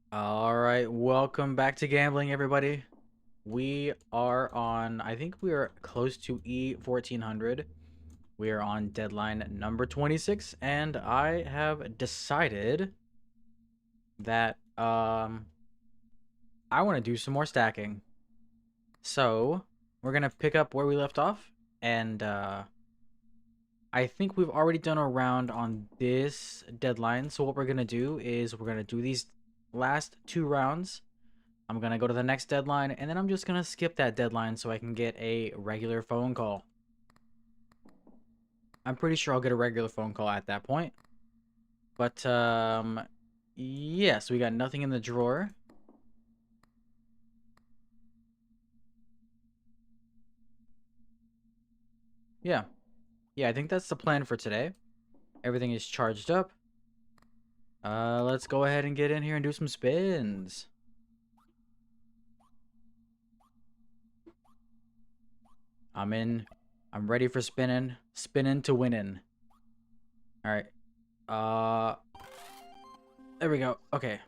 All right, welcome back to gambling, everybody. We are on, I think we are close to E1400. We are on deadline number 26, and I have decided that I want to do some more stacking. So we're gonna pick up where we left off, and I think we've already done a round on this deadline. So what we're gonna do is we're gonna do these last two rounds. I'm gonna go to the next deadline, and then I'm just gonna skip that deadline so I can get a regular phone call. I'm pretty sure I'll get a regular phone call at that point. But, yes, we got nothing in the drawer. Yeah. Yeah, I think that's the plan for today. Everything is charged up. Let's go ahead and get in here and do some spins. I'm in. I'm ready for spinning. Spinning to winning. Alright. There we go. Okay.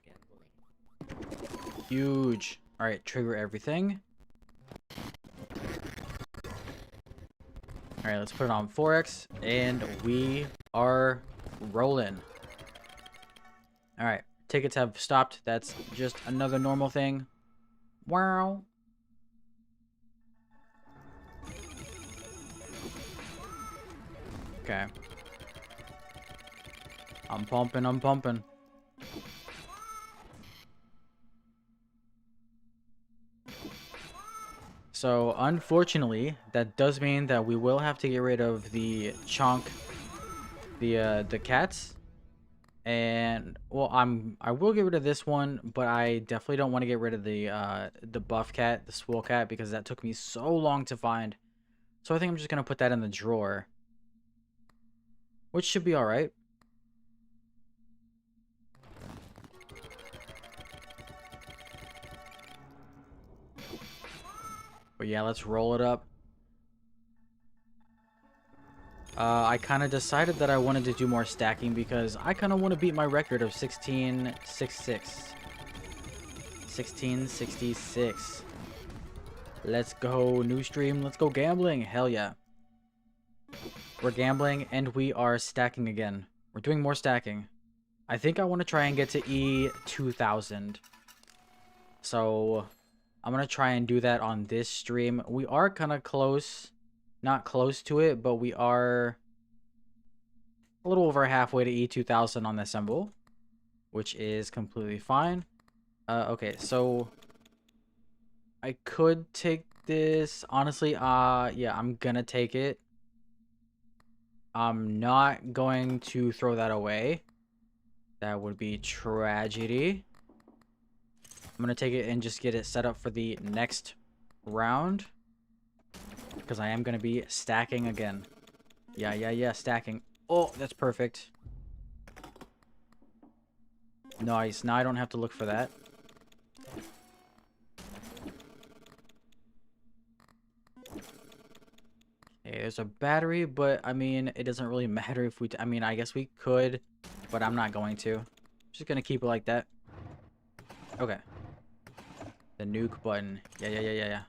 Huge. Alright, trigger everything. Alright, let's put it on 4x, and we are rolling. Alright, tickets have stopped. That's just another normal thing. Wow. Okay. I'm pumping. So, unfortunately, that does mean that we will have to get rid of the chunk, the cats. And, well, I will get rid of this one, but I definitely don't want to get rid of the buff cat, the swole cat, because that took me so long to find. So I think I'm just going to put that in the drawer, which should be alright. But yeah, let's roll it up. I kind of decided that I wanted to do more stacking because I kind of want to beat my record of 1666. 1666. Let's go, new stream. Let's go gambling. Hell yeah. We're gambling and we are stacking again. We're doing more stacking. I think I want to try and get to E2000. So I'm going to try and do that on this stream. We are kind of close. Not close to it, but we are a little over halfway to E2000 on this symbol, which is completely fine. Okay, so I could take this. Honestly, yeah, I'm gonna take it. I'm not going to throw that away. That would be tragedy. I'm gonna take it and just get it set up for the next round, because I am gonna be stacking again. Yeah, stacking. Oh, that's perfect. Nice. Now I don't have to look for that. Okay, there's a battery, but I mean, it doesn't really matter if we... I mean, I guess we could, but I'm not going to. I'm just gonna keep it like that. Okay. The nuke button. Yeah.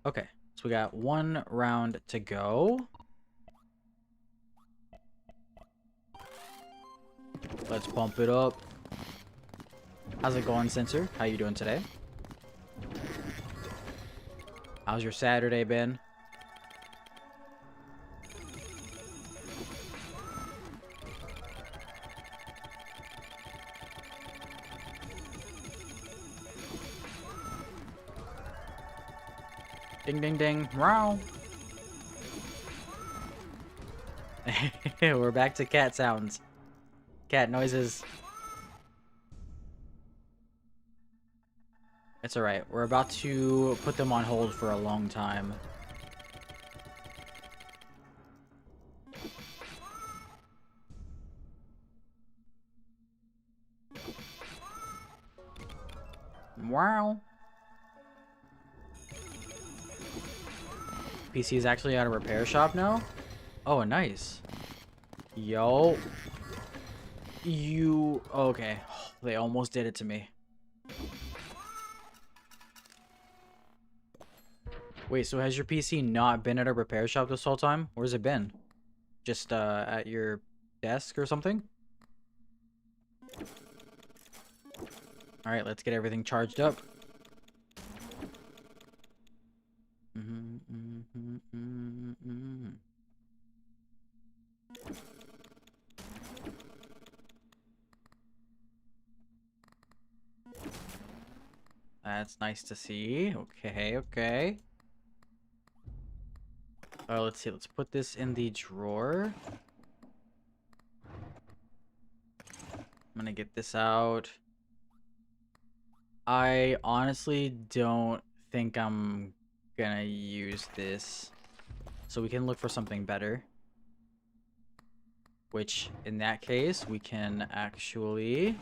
Okay, so we got one round to go. Let's pump it up. How's it going, Sensor? How you doing today? How's your Saturday been? Ding, ding, ding. Meow. We're back to cat sounds. Cat noises. It's alright. We're about to put them on hold for a long time. Wow. PC is actually at a repair shop now? Oh, nice. Yo. You... Okay. They almost did it to me. Wait, so has your PC not been at a repair shop this whole time? Where's it been? Just at your desk or something? Alright, let's get everything charged up. That's nice to see. Okay, okay. Let's see. Let's put this in the drawer. I'm gonna get this out. I honestly don't think I'm gonna use this. So we can look for something better. Which, in that case, we can actually...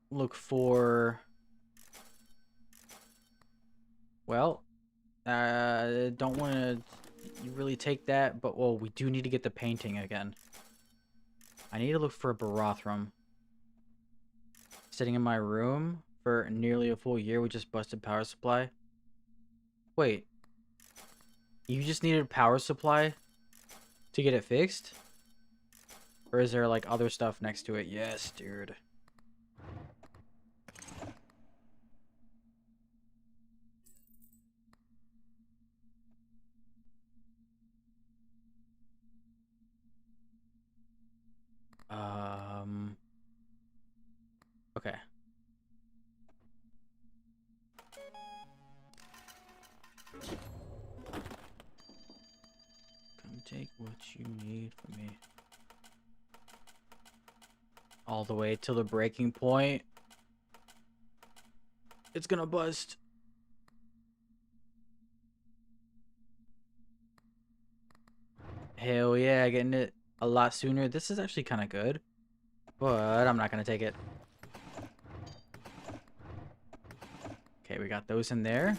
look for... Well, don't want to really take that, but, well, we do need to get the painting again. I need to look for a Barathrum. Sitting in my room for nearly a full year with just busted power supply. Wait. You just needed a power supply to get it fixed? Or is there, like, other stuff next to it? Yes, dude. Okay. Come take what you need from me. All the way to the breaking point. It's gonna bust. Hell yeah, getting it a lot sooner. This is actually kind of good. But I'm not gonna take it. Okay, we got those in there.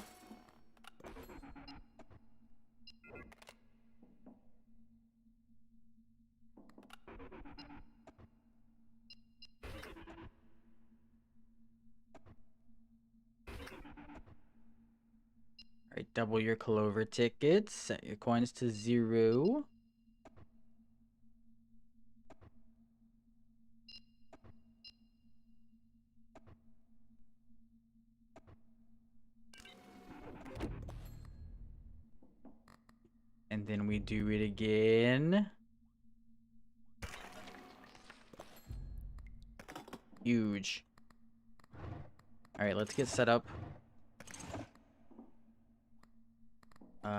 Alright, double your Clover tickets. Set your coins to 0. And then we do it again. Huge. Alright, let's get set up.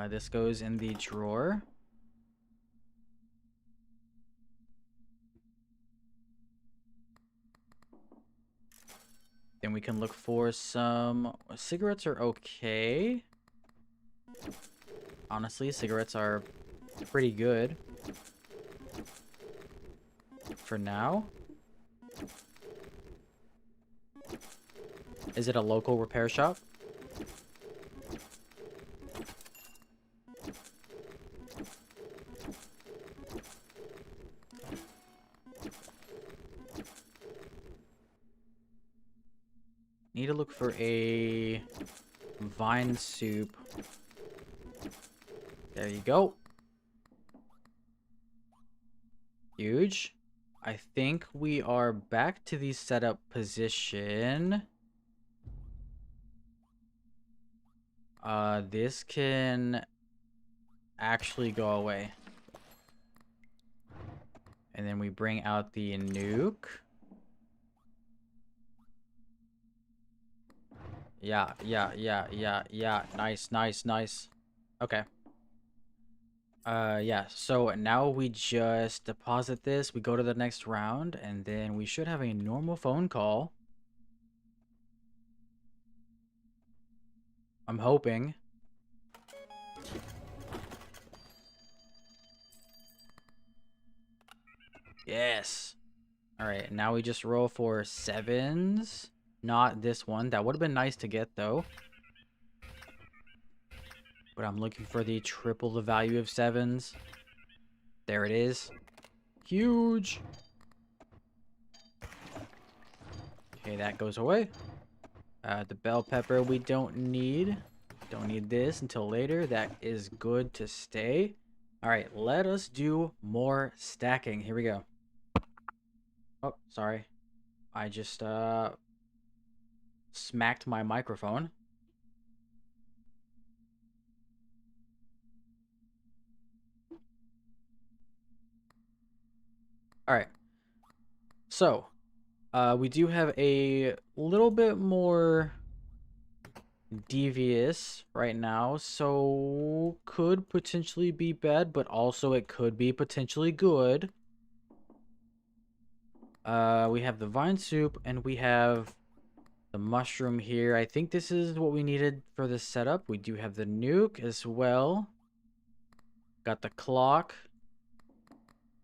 This goes in the drawer. Then we can look for some... Cigarettes are okay. Honestly, cigarettes are pretty good. For now. Is it a local repair shop? Need to look for a vine soup. There you go. Huge. I think we are back to the setup position. This can actually go away. And then we bring out the nuke. Yeah. Nice. Okay. Yeah, so now we just deposit this, we go to the next round, and then we should have a normal phone call. I'm hoping. Yes. Alright, now we just roll for 7s. Not this one. That would have been nice to get, though. But I'm looking for the triple the value of 7s. There it is. Huge. Okay, that goes away. The bell pepper we don't need. Don't need this until later. That is good to stay. All right, let us do more stacking. Here we go. Oh, sorry. I just smacked my microphone. All right. So, we do have a little bit more devious right now, so could potentially be bad, but also it could be potentially good. We have the vine soup and we have the mushroom here. I think this is what we needed for this setup. We do have the nuke as well. Got the clock.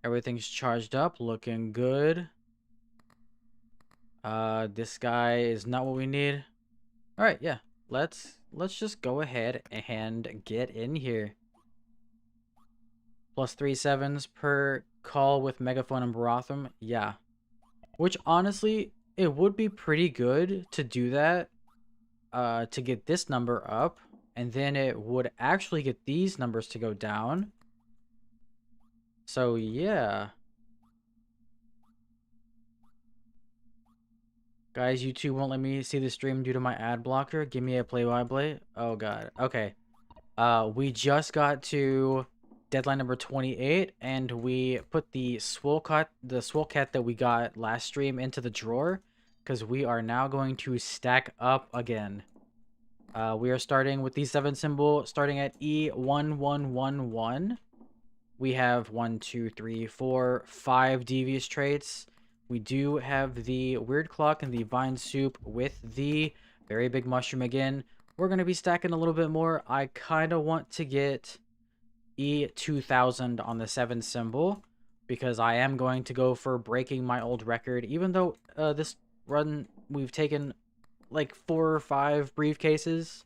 Everything's charged up, looking good. This guy is not what we need. All right, yeah. Let's just go ahead and get in here. Plus 3 sevens per call with Megaphone and Baratham. Yeah. Which honestly, it would be pretty good to do that. To get this number up. And then it would actually get these numbers to go down. So yeah. Guys, YouTube won't let me see the stream due to my ad blocker. Give me a play-by-play. Oh god. Okay. We just got to deadline number 28, and we put the swole cat that we got last stream into the drawer, because we are now going to stack up again. We are starting with the 7 symbol, starting at E1111. We have 1, 2, 3, 4, 5 devious traits. We do have the weird clock and the vine soup with the very big mushroom again. We're going to be stacking a little bit more. I kind of want to get E2000 on the 7 symbol, because I am going to go for breaking my old record. Even though this run, we've taken like 4 or 5 briefcases.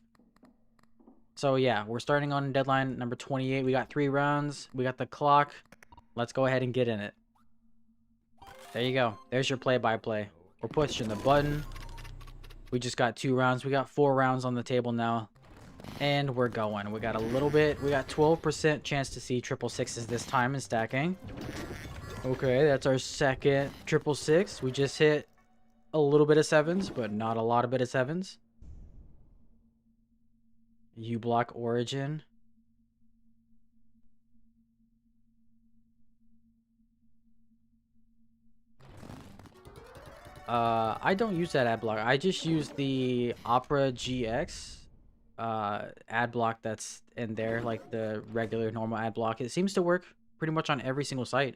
So yeah, we're starting on deadline number 28. We got 3 rounds. We got the clock. Let's go ahead and get in it. There you go. There's your play-by-play. We're pushing the button. We just got 2 rounds. We got 4 rounds on the table now. And we're going. We got a little bit. We got 12% chance to see triple sixes this time in stacking. Okay, that's our second triple six. We just hit a little bit of 7s, but not a lot of bit of 7s. U-block origin. I don't use that ad block. I just use the Opera GX ad block that's in there, like the regular normal ad block. It seems to work pretty much on every single site.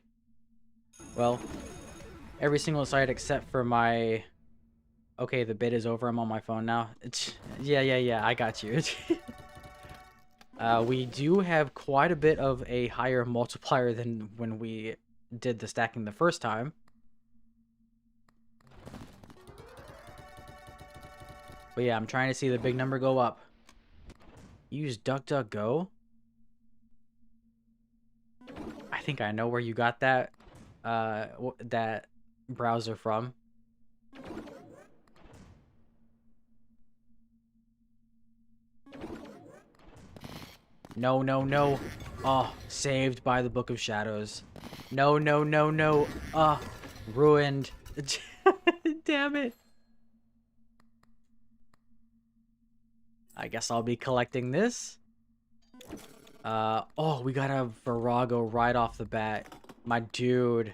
Well, every single site except for my... Okay, the bid is over. I'm on my phone now. Yeah, I got you. We do have quite a bit of a higher multiplier than when we did the stacking the first time. But yeah, I'm trying to see the big number go up. Use DuckDuckGo? I think I know where you got that, that browser from. No. Oh, saved by the Book of Shadows. No. Ruined. Damn it. I guess I'll be collecting this. Oh, we got a Virago right off the bat. My dude.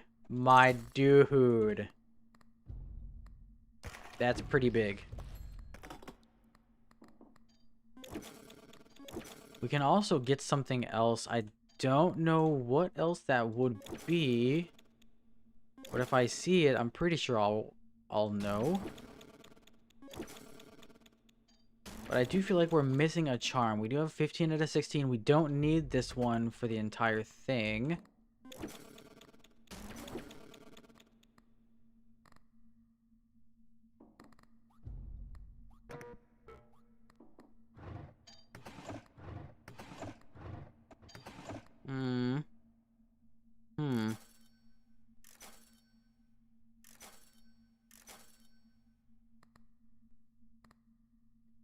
That's pretty big. We can also get something else. I don't know what else that would be. But if I see it, I'm pretty sure I'll know. But I do feel like we're missing a charm. We do have 15 out of 16. We don't need this one for the entire thing.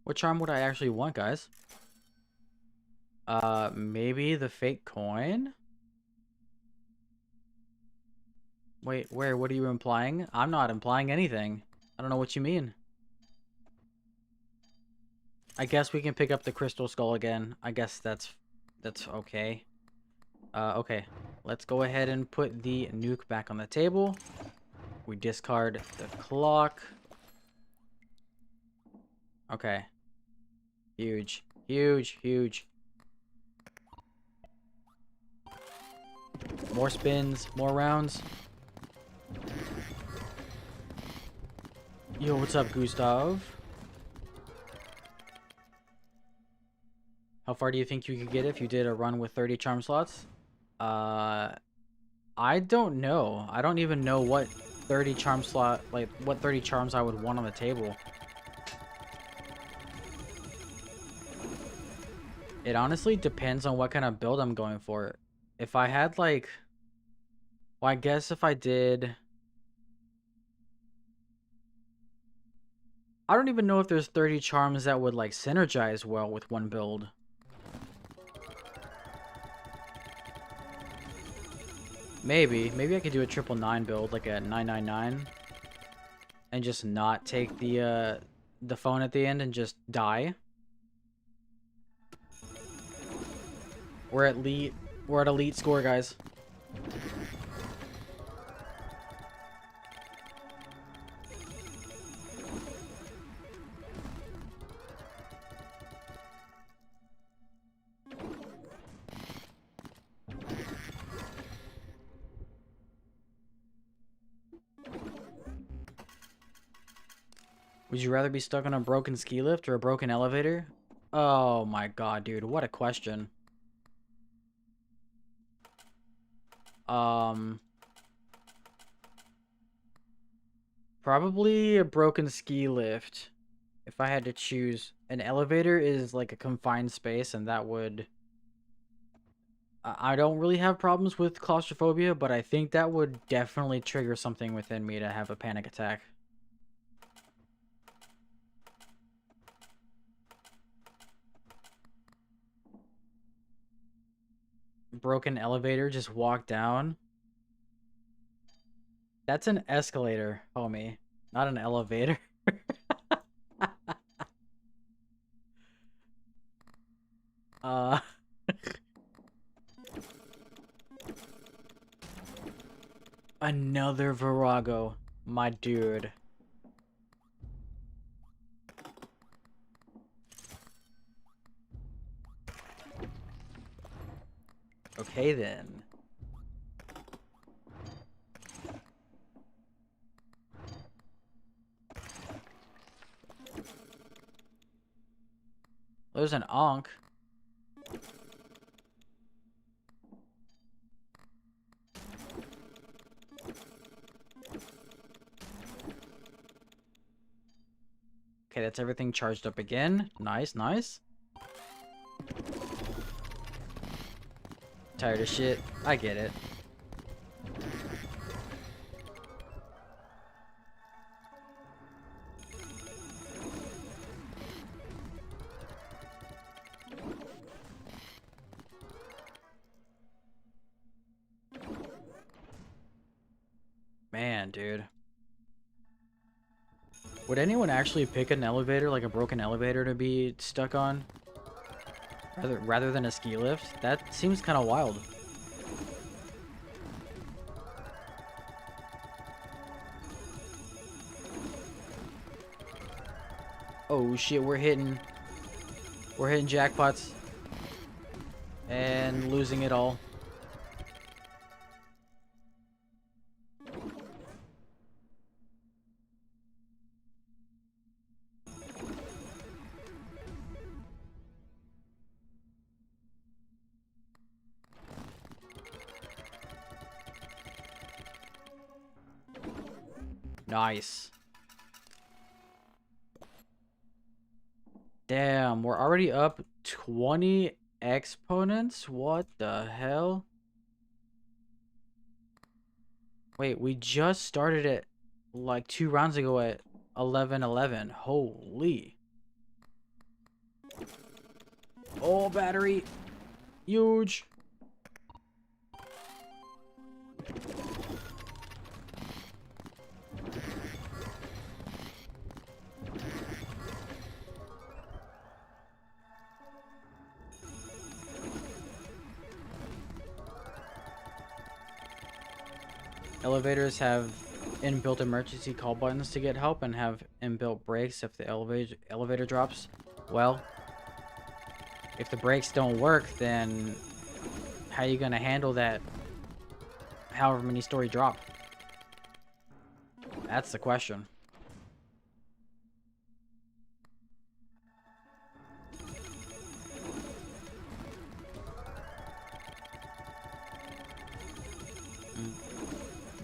What charm would I actually want, guys? Maybe the fake coin? Wait, where? What are you implying? I'm not implying anything. I don't know what you mean. I guess we can pick up the crystal skull again. I guess that's okay. Okay. Let's go ahead and put the nuke back on the table. We discard the clock. Okay. Huge. Huge, huge. More spins, more rounds. Yo, what's up, Gustav? How far do you think you could get if you did a run with 30 charm slots? I don't know. I don't even know what 30 charm slot, like, what 30 charms I would want on the table. It honestly depends on what kind of build I'm going for. If I had, like... Well, I guess if I did... I don't even know if there's 30 charms that would, like, synergize well with one build. Maybe I could do a 999 build, like a 999, and just not take the phone at the end and just die. We're at elite score, guys. Would you rather be stuck on a broken ski lift or a broken elevator? Oh my god, dude, what a question. Probably a broken ski lift. If I had to choose, an elevator is like a confined space, and that would... I don't really have problems with claustrophobia, but I think that would definitely trigger something within me to have a panic attack. Broken elevator, just walk down. That's an escalator, homie, not an elevator. Another Virago, my dude. Okay then. There's an Ankh. Okay, that's everything charged up again. Nice, nice. Tired of shit. I get it. Man, dude. Would anyone actually pick an elevator, like a broken elevator, to be stuck on? Rather than a ski lift? That seems kind of wild. Oh shit, we're hitting jackpots. And losing it all. Nice. Damn, we're already up 20 exponents? What the hell? Wait, we just started it like 2 rounds ago at 11-11. Holy. Oh, battery. Huge. Elevators have inbuilt emergency call buttons to get help and have inbuilt brakes if the elevator drops. Well, if the brakes don't work, then how are you gonna handle that however many story drop? That's the question.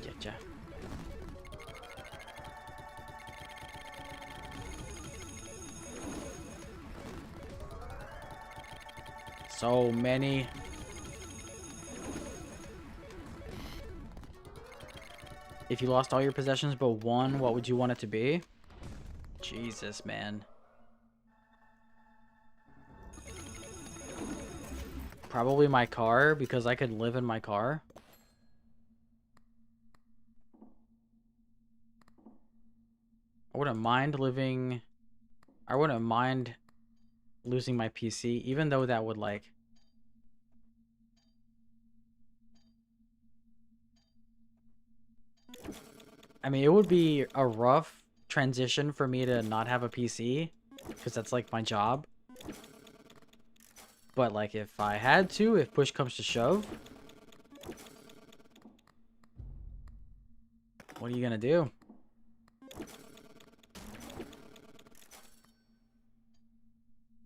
Getcha. So many. If you lost all your possessions but one, what would you want it to be? Jesus, man. Probably my car, because I could live in my car. I wouldn't mind living... I wouldn't mind losing my PC, even though that would, like... I mean, it would be a rough transition for me to not have a PC, because that's, like, my job. But, like, if I had to, if push comes to shove... What are you gonna do?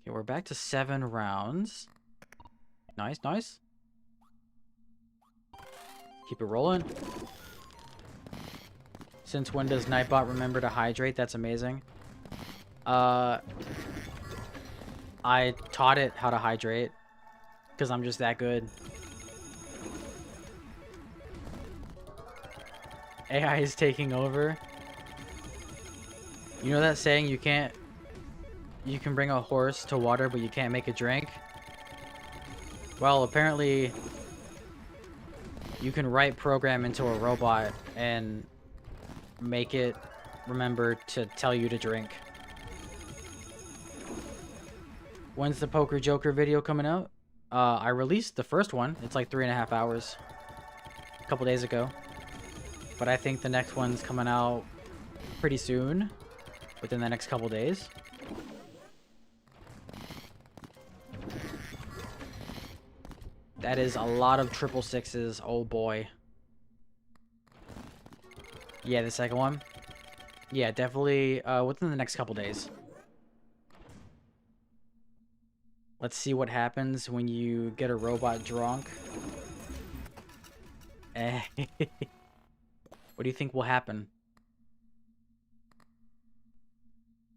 Okay, we're back to 7 rounds. Nice, nice. Keep it rolling. Since when does Nightbot remember to hydrate? That's amazing. I taught it how to hydrate. Because I'm just that good. AI is taking over. You know that saying, you can bring a horse to water, but you can't make it drink? Well, apparently, you can write program into a robot and make it remember to tell you to drink. When's the Poker Joker video coming out? I released the first one. It's like 3.5 hours. A couple days ago. But I think the next one's coming out pretty soon. Within the next couple days. That is a lot of 666s. Oh boy. Yeah, the second one. Yeah, definitely within the next couple days. Let's see what happens when you get a robot drunk. What do you think will happen?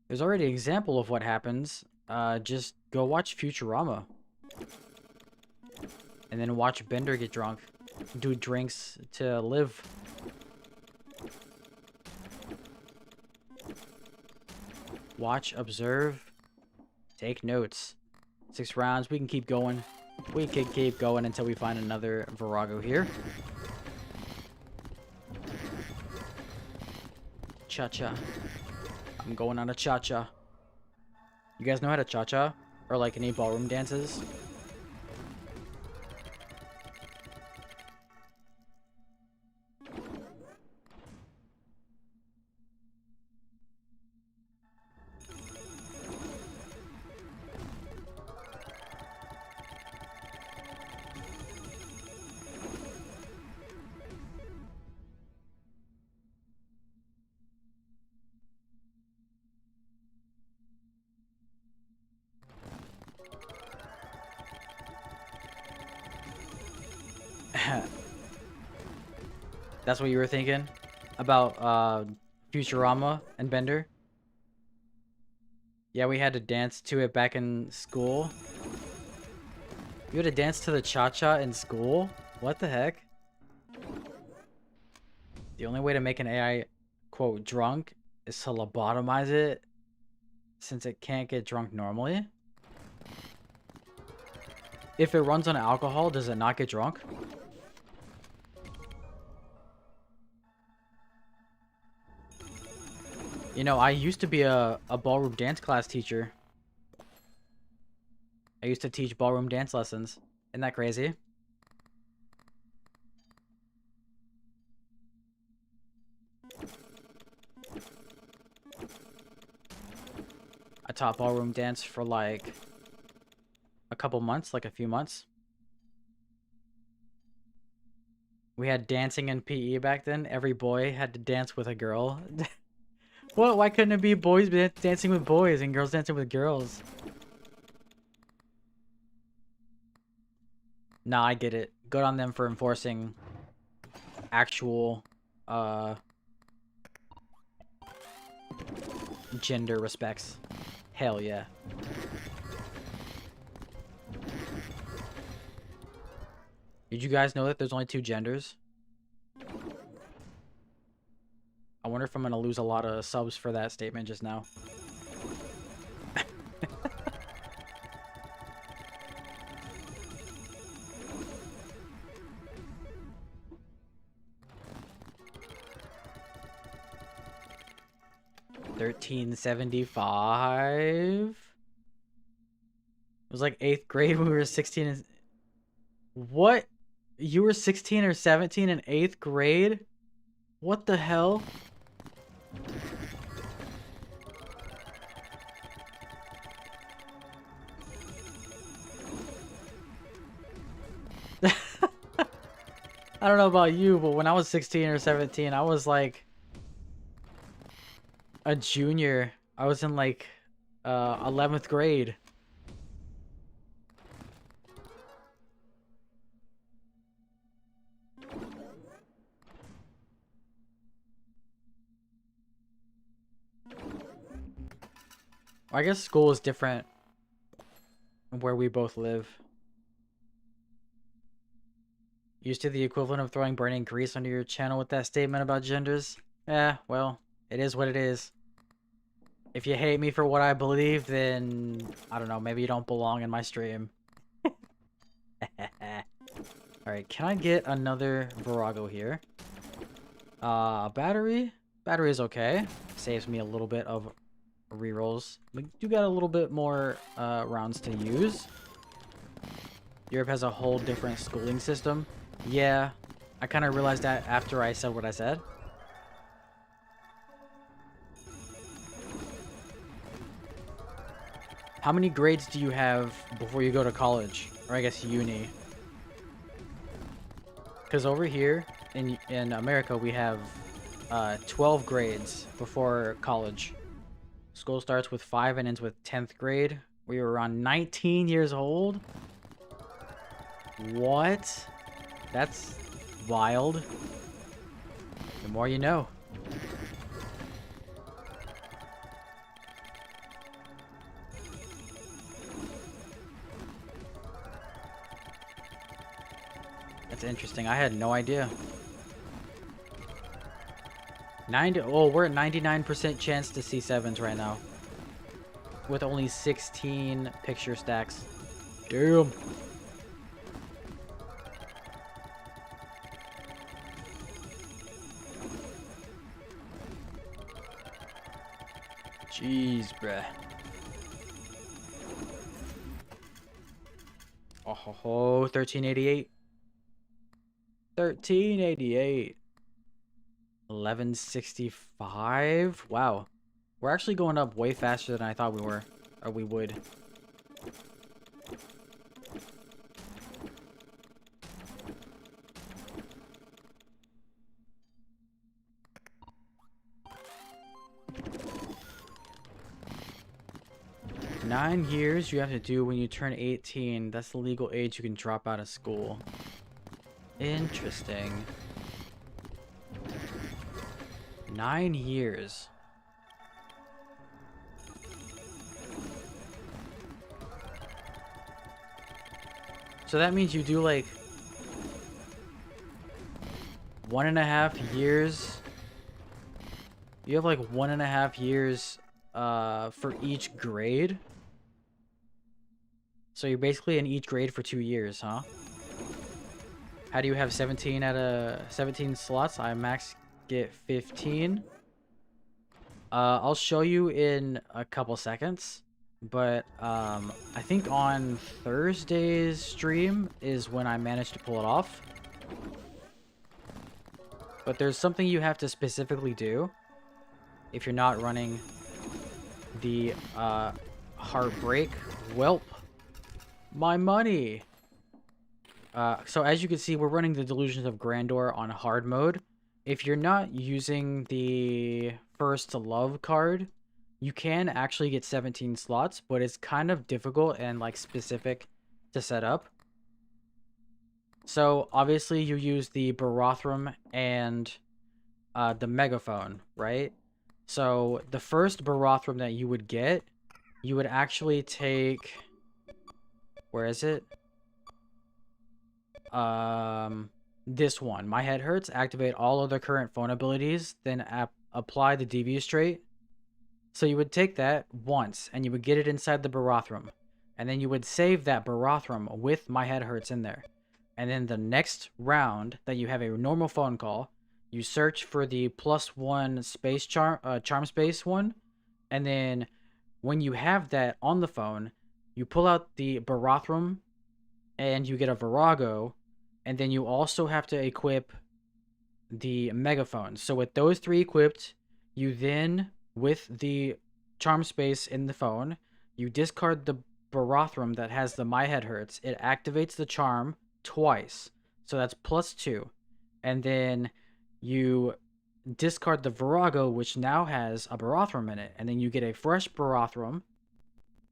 There's already an example of what happens. Just go watch Futurama. And then watch Bender get drunk. Do drinks to live. Watch, observe, take notes. 6 rounds. We can keep going. We can keep going until we find another Virago here. Cha-cha. I'm going on a cha-cha. You guys know how to cha-cha? Or like any ballroom dances? That's what you were thinking? About Futurama and Bender? Yeah, we had to dance to it back in school. You had to dance to the cha-cha in school? What the heck? The only way to make an AI, quote, drunk is to lobotomize it, since it can't get drunk normally? If it runs on alcohol, does it not get drunk? You know, I used to be a ballroom dance class teacher. I used to teach ballroom dance lessons. Isn't that crazy? I taught ballroom dance for like a couple months, like a few months. We had dancing in PE back then. Every boy had to dance with a girl. What? Why couldn't it be boys dancing with boys and girls dancing with girls? Nah, I get it. Good on them for enforcing actual, gender respects. Hell yeah. Did you guys know that there's only 2 genders? I wonder if I'm gonna lose a lot of subs for that statement just now. $13.75. It was like 8th grade when we were 16 and... What? You were 16 or 17 in 8th grade? What the hell? I don't know about you, but when I was 16 or 17, I was like a junior. I was in like 11th grade. I guess school is different where we both live. Used to the equivalent of throwing burning grease under your channel with that statement about genders. Yeah, well, it is what it is. If you hate me for what I believe, then I don't know, maybe you don't belong in my stream. Alright, can I get another Virago here? Battery? Battery is okay. Saves me a little bit of rerolls. We do got a little bit more rounds to use. Europe has a whole different schooling system. Yeah, I kind of realized that after I said what I said. How many grades do you have before you go to college? Or I guess uni? Because over here in America, we have 12 grades before college. School starts with 5 and ends with 10th grade. We were around 19 years old. What? That's wild. The more you know. That's interesting. I had no idea. We're at 99% chance to see 7s right now. With only 16 picture stacks. Damn. Jeez, bruh. Oh, 1388. 1388. 1165. Wow. We're actually going up way faster than I thought we were. Or we would. Nine years you have to do when you turn 18. That's the legal age you can drop out of school. Interesting. 9 years. So that means you do like 1.5 years. You have like 1.5 years for each grade. So you're basically in each grade for 2 years, huh? How do you have 17 out of 17 slots? I max get 15. I'll show you in a couple seconds. But I think on Thursday's stream is when I managed to pull it off. But there's something you have to specifically do if you're not running the Heartbreak. Welp. My money! So as you can see, we're running the Delusions of Grandeur on hard mode. If you're not using the First Love card, you can actually get 17 slots, but it's kind of difficult and like specific to set up. So obviously you use the Barathrum and the Megaphone, right? So the first Barathrum that you would get, you would actually take... Where is it? This one. My Head Hurts. Activate all other current phone abilities, then apply the Devious trait. So you would take that once, and you would get it inside the Barathrum. And then you would save that Barathrum with My Head Hurts in there. And then the next round that you have a normal phone call, you search for the +1 space charm space one. And then when you have that on the phone, you pull out the Barathrum and you get a Virago. And then you also have to equip the Megaphone. So with those 3 equipped, you then, with the charm space in the phone, you discard the Barathrum that has the My Head Hurts. It activates the charm twice. So that's +2. And then you discard the Virago, which now has a Barathrum in it. And then you get a fresh Barathrum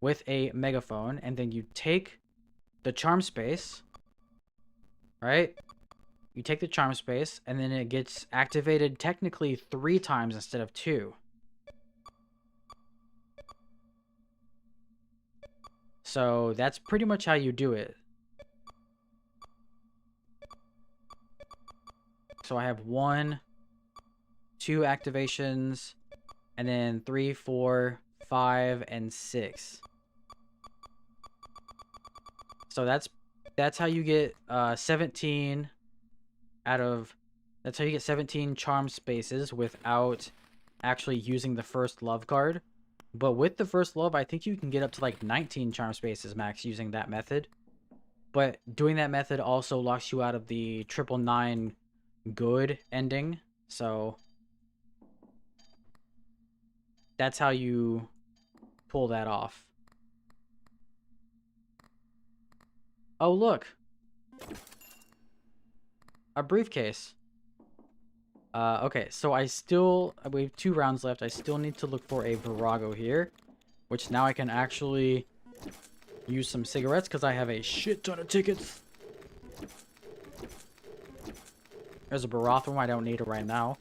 with a Megaphone. And then you take the charm space, right? You take the charm space, and then it gets activated technically 3 times instead of 2. So that's pretty much how you do it. So I have 1, 2 activations, and then 3, 4, 5, and 6. So that's how you get 17 out of... That's how you get 17 charm spaces without actually using the First Love card. But with the First Love, I think you can get up to like 19 charm spaces max using that method. But doing that method also locks you out of the 999 good ending. So that's how you pull that off. Oh, look. A briefcase. Okay, so we have 2 rounds left. I still need to look for a Virago here, which now I can actually use some cigarettes because I have a shit ton of tickets. There's a Barathrum. I don't need it right now.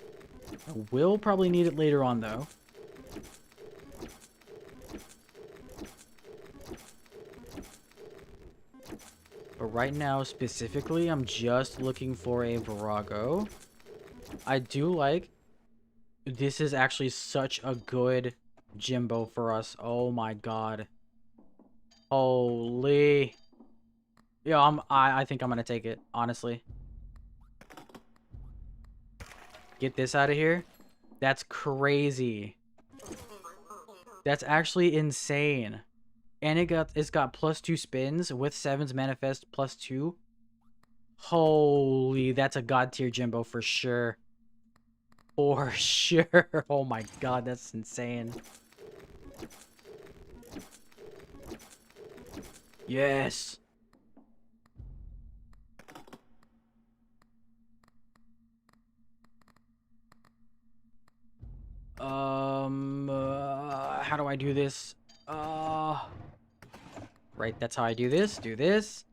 I will probably need it later on, though. But right now, specifically, I'm just looking for a Virago. I do like... This is actually such a good Jimbo for us. Oh my god. Holy... Yeah, I think I'm gonna take it, honestly. Get this out of here. That's crazy. That's actually insane. And it's got +2 spins with 7's manifest +2. Holy, that's a god tier Jimbo for sure. For sure. Oh my god, that's insane. Yes. How do I do this? Right, that's how I do this. Do this.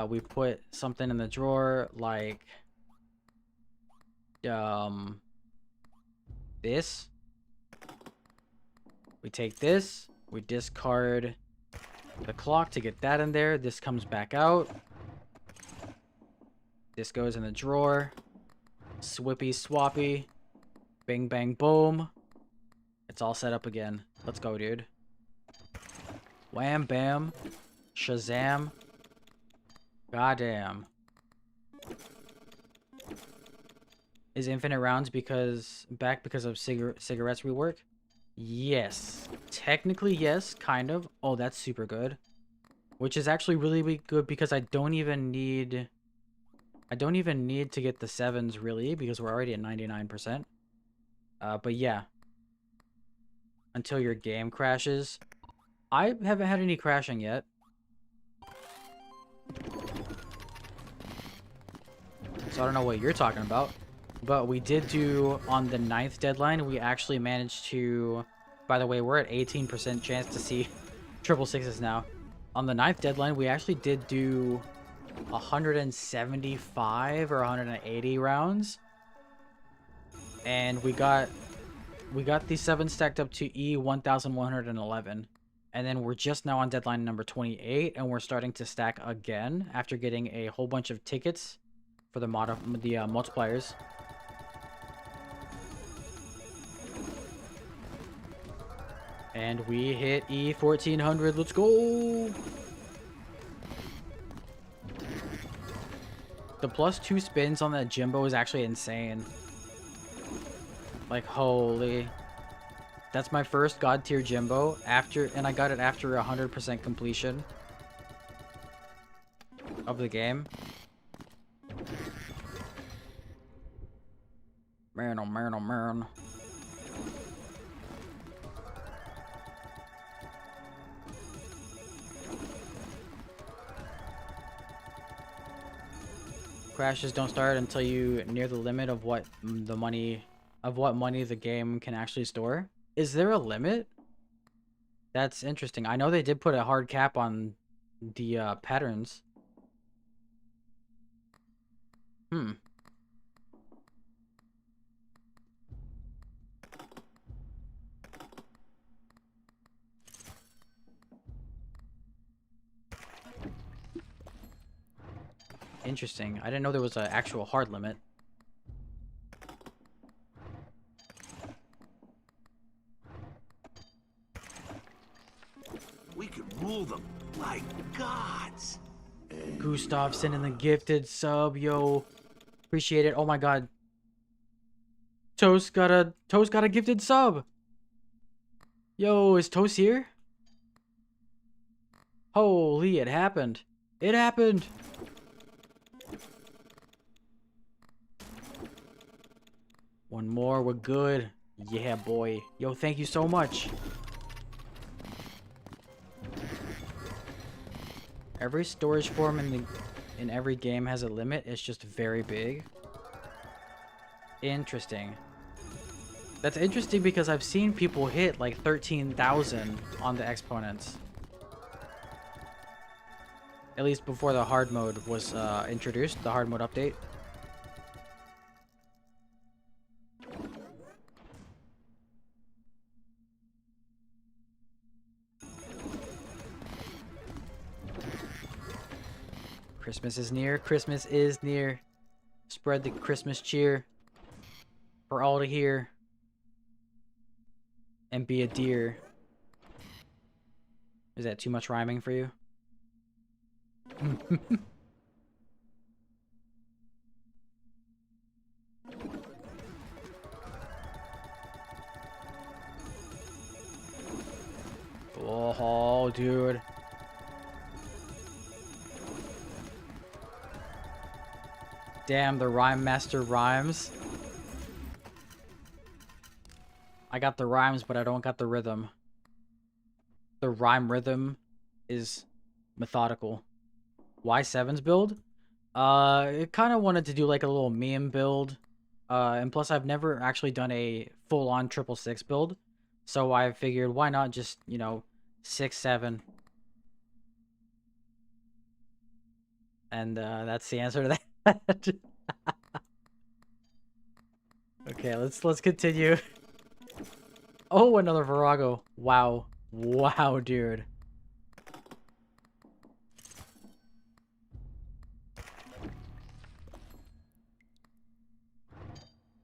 We put something in the drawer like this. We take this, we discard the clock to get that in there. This comes back out. This goes in the drawer. Swippy swappy. Bing bang boom. It's all set up again. Let's go, dude. Wham bam. Shazam. Goddamn. Is infinite rounds because of cigarettes rework? Yes. Technically, yes, kind of. Oh, that's super good. Which is actually really good because I don't even need to get the 7s really because we're already at 99%. But yeah. Until your game crashes. I haven't had any crashing yet. So I don't know what you're talking about. But we did do, on the 9th deadline, we actually managed to... By the way, we're at 18% chance to see triple sixes now. On the 9th deadline, we actually did do 175 or 180 rounds. And we got the 7 stacked up to E1400-1777. And then we're just now on deadline number 28, and we're starting to stack again after getting a whole bunch of tickets for the multipliers. And we hit E1400. Let's go! The +2 spins on that Jimbo is actually insane. Like, holy. That's my first God tier Jimbo and I got it after 100% completion of the game. Man, oh man, oh man. Crashes don't start until you near the limit of what money the game can actually store. Is there a limit? That's interesting. I know they did put a hard cap on the patterns. Interesting. I didn't know there was an actual hard limit. We could rule them like gods. Gustav sending the gifted sub, yo. Appreciate it. Oh my god. Toast got a gifted sub. Yo, is Toast here? Holy, it happened. It happened. One more, we're good. Yeah, boy. Yo, thank you so much. Every storage form in every game has a limit. It's just very big. Interesting. That's interesting because I've seen people hit like 13,000 on the exponents. At least before the hard mode was introduced, the hard mode update. Christmas is near. Christmas is near. Spread the Christmas cheer for all to hear. And be a deer. Is that too much rhyming for you? Oh, dude. Damn, the rhyme master rhymes. I got the rhymes, but I don't got the rhythm. The rhyme rhythm is methodical. Why 7s build? I kind of wanted to do like a little meme build. And plus I've never actually done a full-on 666 build. So I figured why not just, 6, 7. And that's the answer to that. Okay, let's continue. Oh, another Virago. Wow. Wow, dude.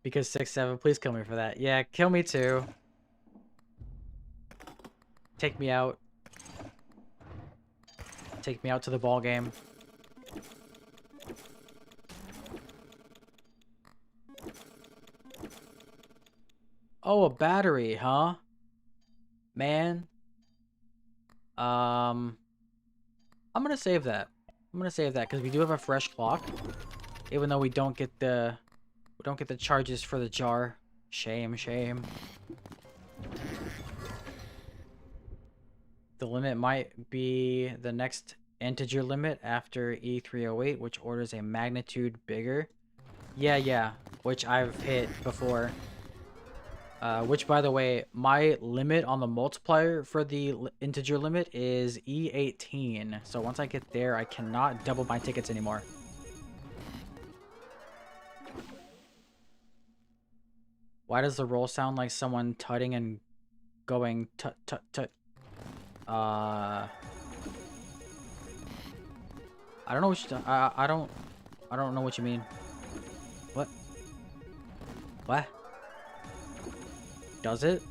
Because 6, 7, please kill me for that. Yeah, kill me too. Take me out. Take me out to the ball game. Oh, a battery, huh? Man. I'm gonna save that. I'm gonna save that because we do have a fresh clock. Even though we don't get the charges for the jar. Shame, shame. The limit might be the next integer limit after E308, which orders a magnitude bigger. Yeah, which I've hit before. Which, by the way, my limit on the multiplier for the integer limit is E18. So once I get there, I cannot double my tickets anymore. Why does the roll sound like someone tutting and going tut tut tut? I don't know what you, I don't know what you mean. What? What? Does it?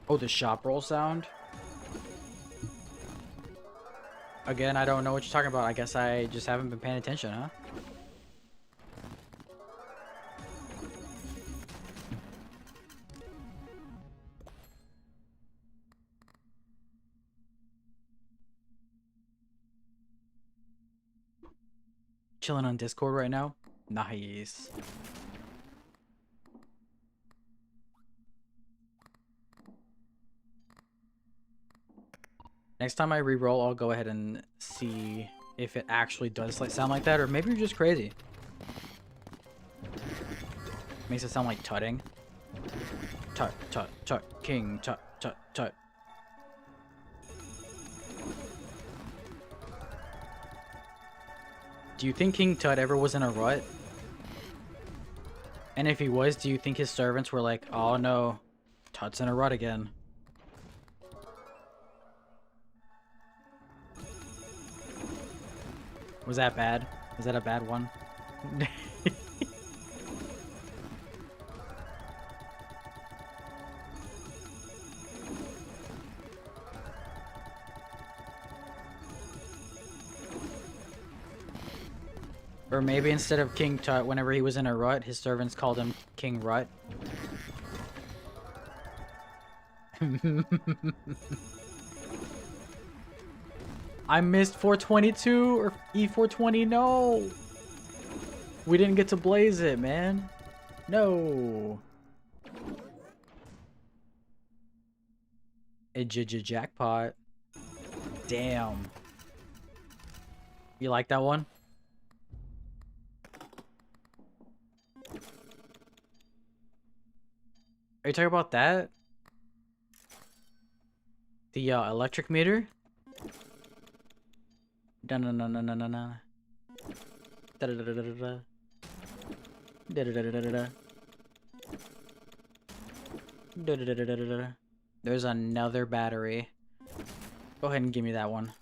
Oh, the shop roll sound? Again, I don't know what you're talking about. I guess I just haven't been paying attention, huh? Chilling on Discord right now? Nice. Next time I re-roll, I'll go ahead and see if it actually does sound like that, or maybe you're just crazy. Makes it sound like tutting. Tut, tut, tut, king, tut, tut, tut. Do you think King Tut ever was in a rut? And if he was, do you think his servants were like, oh no, Tut's in a rut again? Was that bad? Was that a bad one? Or maybe instead of King Tut, whenever he was in a rut, his servants called him King Rut. I missed 422 or E420. No, we didn't get to blaze it, man. No. A jackpot. Damn. You like that one? Are you talking about that? The electric meter? Da na na na na na na. Da da da da da da. Da da da da da da. Da da da da da da da. There's another battery. Go ahead and give me that one.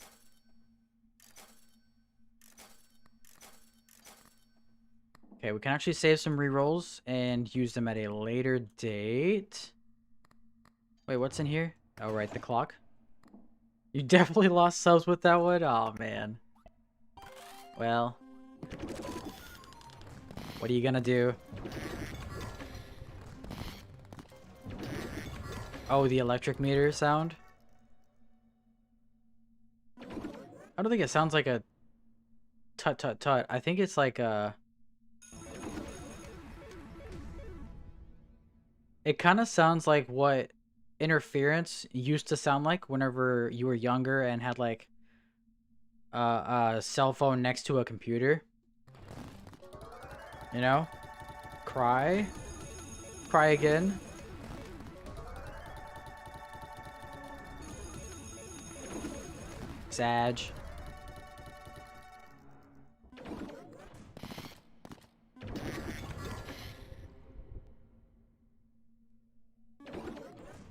Okay, we can actually save some rerolls and use them at a later date. Wait, what's in here? Oh, right, the clock. You definitely lost subs with that one? Oh, man. Well. What are you gonna do? Oh, the electric meter sound? I don't think it sounds like a tut tut tut. I think it's like a... It kind of sounds like what interference used to sound like whenever you were younger and had like a cell phone next to a computer. You know? Cry. Cry again. Sag.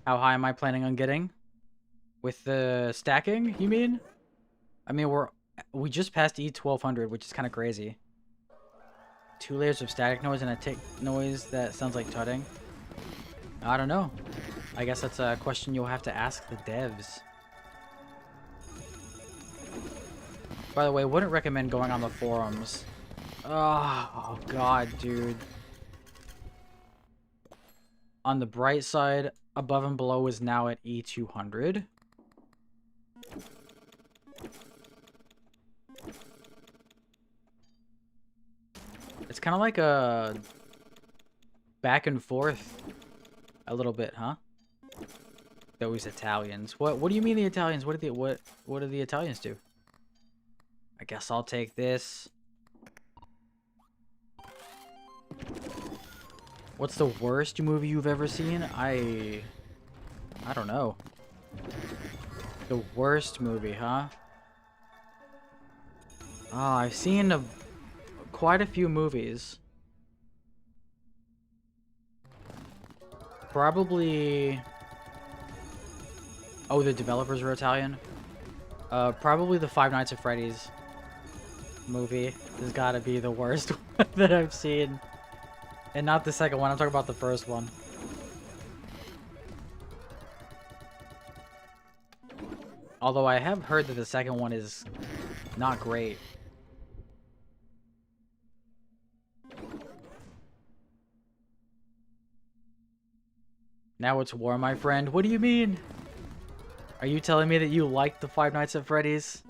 How high am I planning on getting? With the stacking, you mean? I mean, we just passed E1200, which is kind of crazy. 2 layers of static noise and a tick noise that sounds like tutting. I don't know. I guess that's a question you'll have to ask the devs. By the way, wouldn't recommend going on the forums. Oh god, dude. On the bright side, above and below is now at E200. It's kind of like a back and forth a little bit, huh? Those Italians. What do you mean the Italians? What do the Italians do? I guess I'll take this. What's the worst movie you've ever seen? I don't know. The worst movie, huh? Oh, I've seen quite a few movies. Probably... Oh, the developers are Italian? Probably the Five Nights at Freddy's movie has got to be the worst one that I've seen. And not the second one, I'm talking about the first one. Although I have heard that the second one is not great. Now it's war, my friend. What do you mean? Are you telling me that you liked the Five Nights at Freddy's?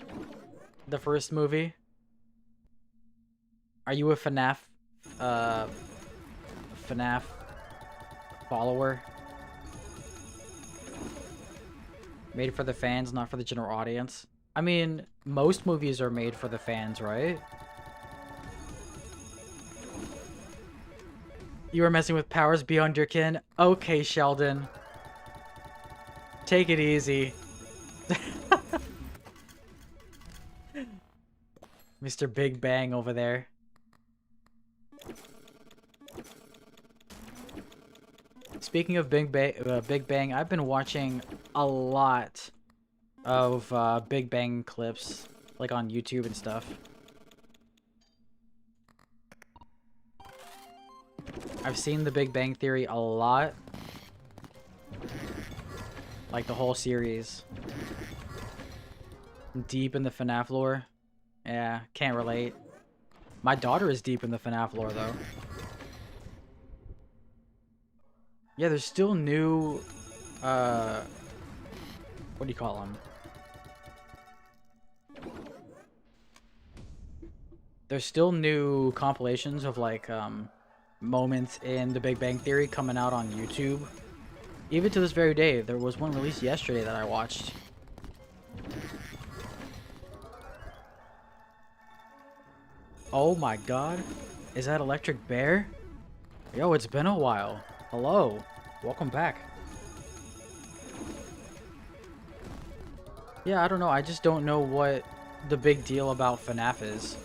The first movie? Are you a FNAF follower? Made for the fans, not for the general audience? I mean, most movies are made for the fans, right? You are messing with powers beyond your kin? Okay, Sheldon. Take it easy. Mr. Big Bang over there. Speaking of Big Bang, I've been watching a lot of Big Bang clips, like on YouTube and stuff. I've seen The Big Bang Theory a lot. Like the whole series. Deep in the FNAF lore. Yeah, can't relate. My daughter is deep in the FNAF lore, though. Yeah, there's still new, what do you call them? There's still new compilations of, like, moments in The Big Bang Theory coming out on YouTube. Even to this very day, there was one released yesterday that I watched. Oh my god. Is that Electric Bear? Yo, it's been a while. Hello. Welcome back. Yeah, I don't know. I just don't know what the big deal about FNAF is.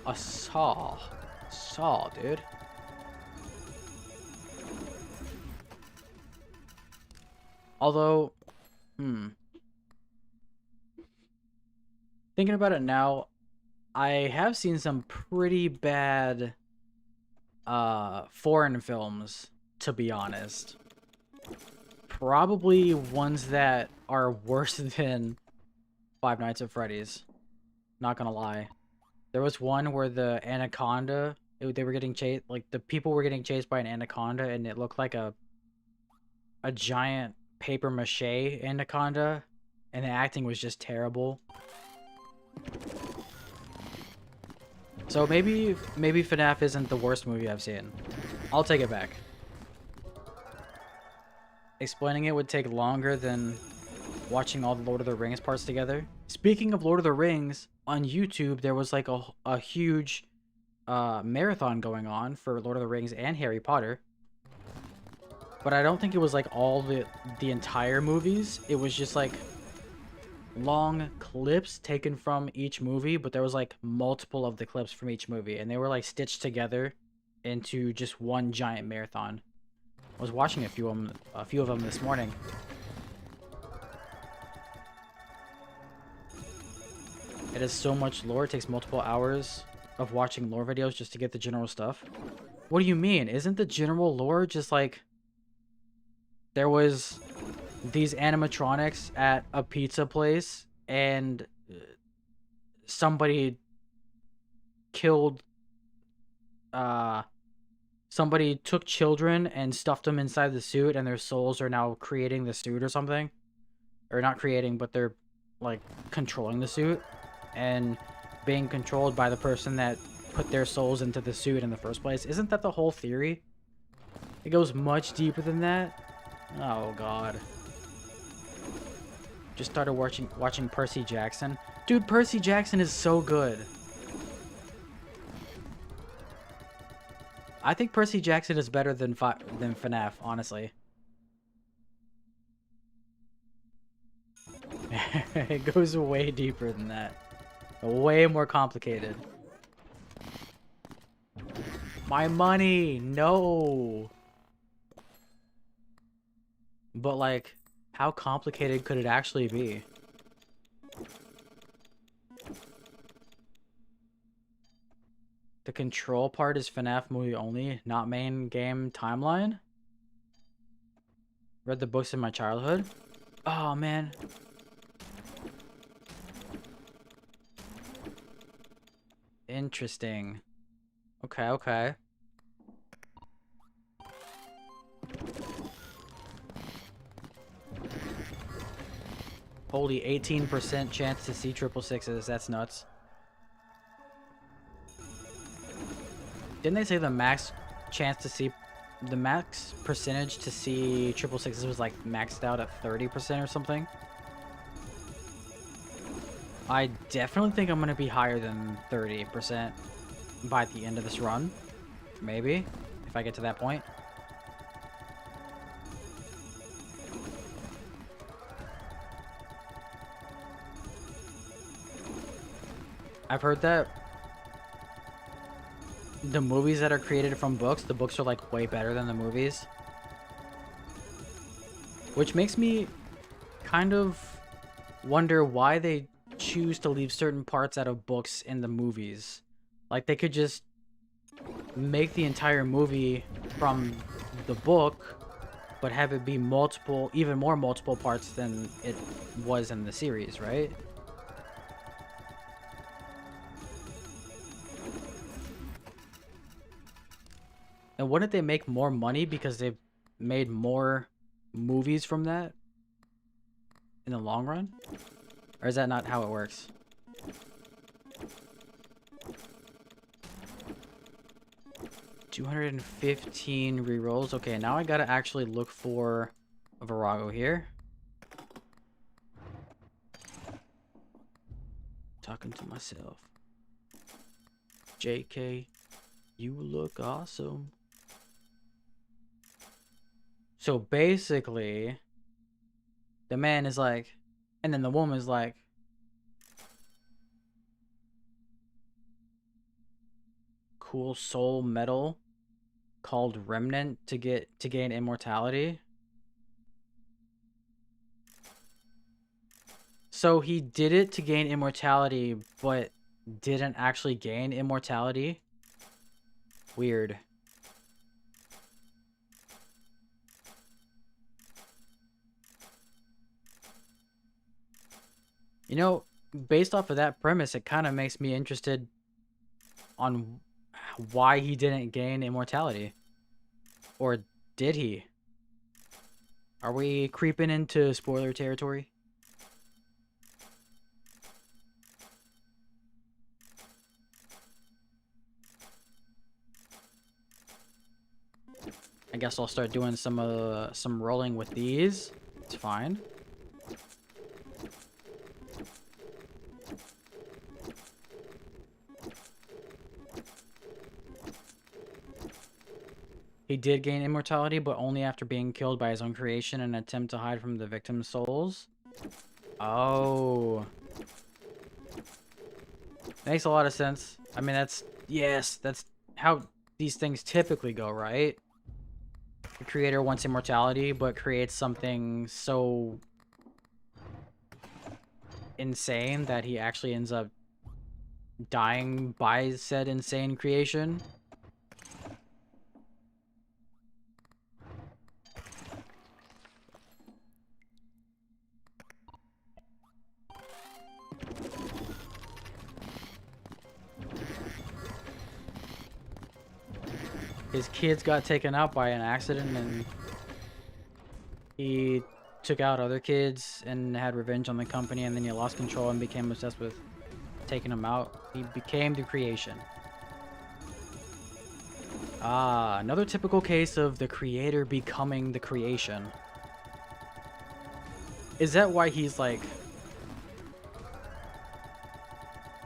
A saw. Saw, dude. Although, thinking about it now, I have seen some pretty bad foreign films, to be honest. Probably ones that are worse than Five Nights at Freddy's. Not gonna lie. There was one where the anaconda, they were getting chased, like the people were getting chased by an anaconda, and it looked like a giant paper mache anaconda, and the acting was just terrible. So maybe FNAF isn't the worst movie I've seen. I'll take it back. Explaining it would take longer than watching all the Lord of the Rings parts together. Speaking of Lord of the Rings, on YouTube there was like a huge marathon going on for Lord of the Rings and Harry Potter. But I don't think it was like all the entire movies. It was just like long clips taken from each movie, but there was like multiple of the clips from each movie, and they were like stitched together into just one giant marathon. I was watching a few of them this morning. It has so much lore. It takes multiple hours of watching lore videos just to get the general stuff. What do you mean? Isn't the general lore just like there was these animatronics at a pizza place and somebody killed somebody took children and stuffed them inside the suit, and their souls are now creating the suit or something? Or not creating, but they're like controlling the suit and being controlled by the person that put their souls into the suit in the first place. Isn't that the whole theory? It goes much deeper than that. Oh god. Just started watching Percy Jackson. Dude, Percy Jackson is so good. I think Percy Jackson is better than FNAF, honestly. It goes way deeper than that. Way more complicated. My money! No! But like, how complicated could it actually be? The control part is FNAF movie only, not main game timeline? Read the books in my childhood? Oh man. Interesting. Okay, okay. Holy 18% chance to see 666s. That's nuts. Didn't they say the max chance to see... The max percentage to see 666s was like maxed out at 30% or something? I definitely think I'm going to be higher than 30% by the end of this run. Maybe, if I get to that point. I've heard that the movies that are created from books, the books are like way better than the movies. Which makes me kind of wonder why they choose to leave certain parts out of books in the movies. Like they could just make the entire movie from the book, but have it be multiple, even more multiple parts than it was in the series, right? And wouldn't they make more money because they've made more movies from that in the long run? Or is that not how it works? $215 rerolls. Okay, now I gotta actually look for a Virago here. Talking to myself. JK, you look awesome. So basically, the man is like, and then the woman's like, cool soul metal called Remnant to gain immortality. So he did it to gain immortality, but didn't actually gain immortality. Weird. You know, based off of that premise, it kind of makes me interested on why he didn't gain immortality. Or did he? Are we creeping into spoiler territory? I guess I'll start doing some rolling with these. It's fine. He did gain immortality, but only after being killed by his own creation in an attempt to hide from the victim's souls. Oh. Makes a lot of sense. I mean, yes, that's how these things typically go, right? The creator wants immortality, but creates something so insane that he actually ends up dying by said insane creation. His kids got taken out by an accident, and he took out other kids and had revenge on the company, and then he lost control and became obsessed with taking them out. He became the creation. Ah, another typical case of the creator becoming the creation. Is that why he's like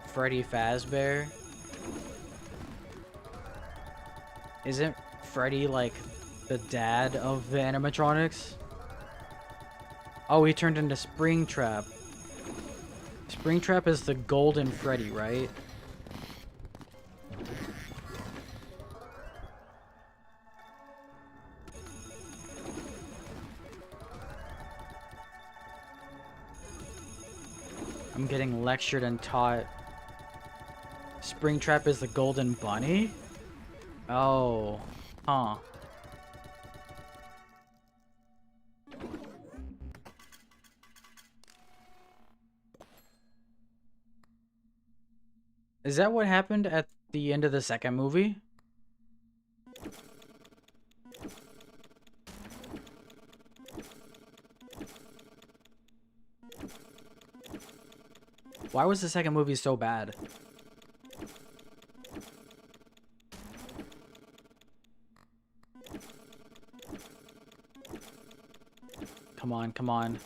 Freddy Fazbear? Isn't Freddy like the dad of the animatronics? Oh, he turned into Springtrap. Springtrap is the golden Freddy, right? I'm getting lectured and taught. Springtrap is the golden bunny? Oh, huh. Is that what happened at the end of the second movie? Why was the second movie so bad? Come on, come on.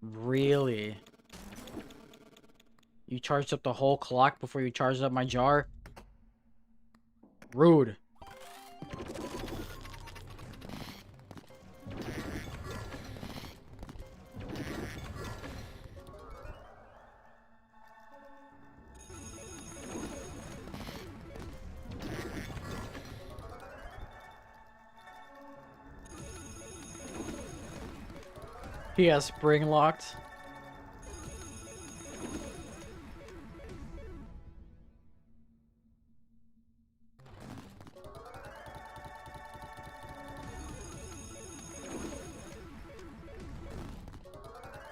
Really? You charged up the whole clock before you charged up my jar? Rude. He has spring locked.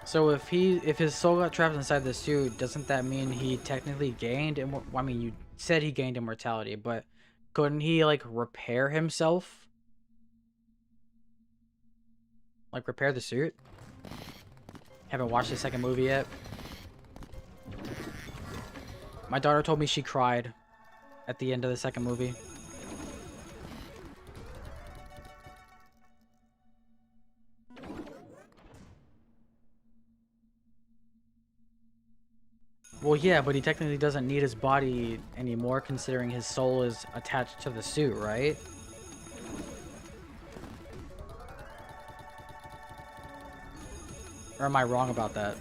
So if his soul got trapped inside the suit, doesn't that mean he technically gained I mean, you said he gained immortality, but couldn't he like repair himself? Like repair the suit? Haven't watched the second movie yet. My daughter told me she cried at the end of the second movie. Well, yeah, but he technically doesn't need his body anymore, considering his soul is attached to the suit, right? Or am I wrong about that?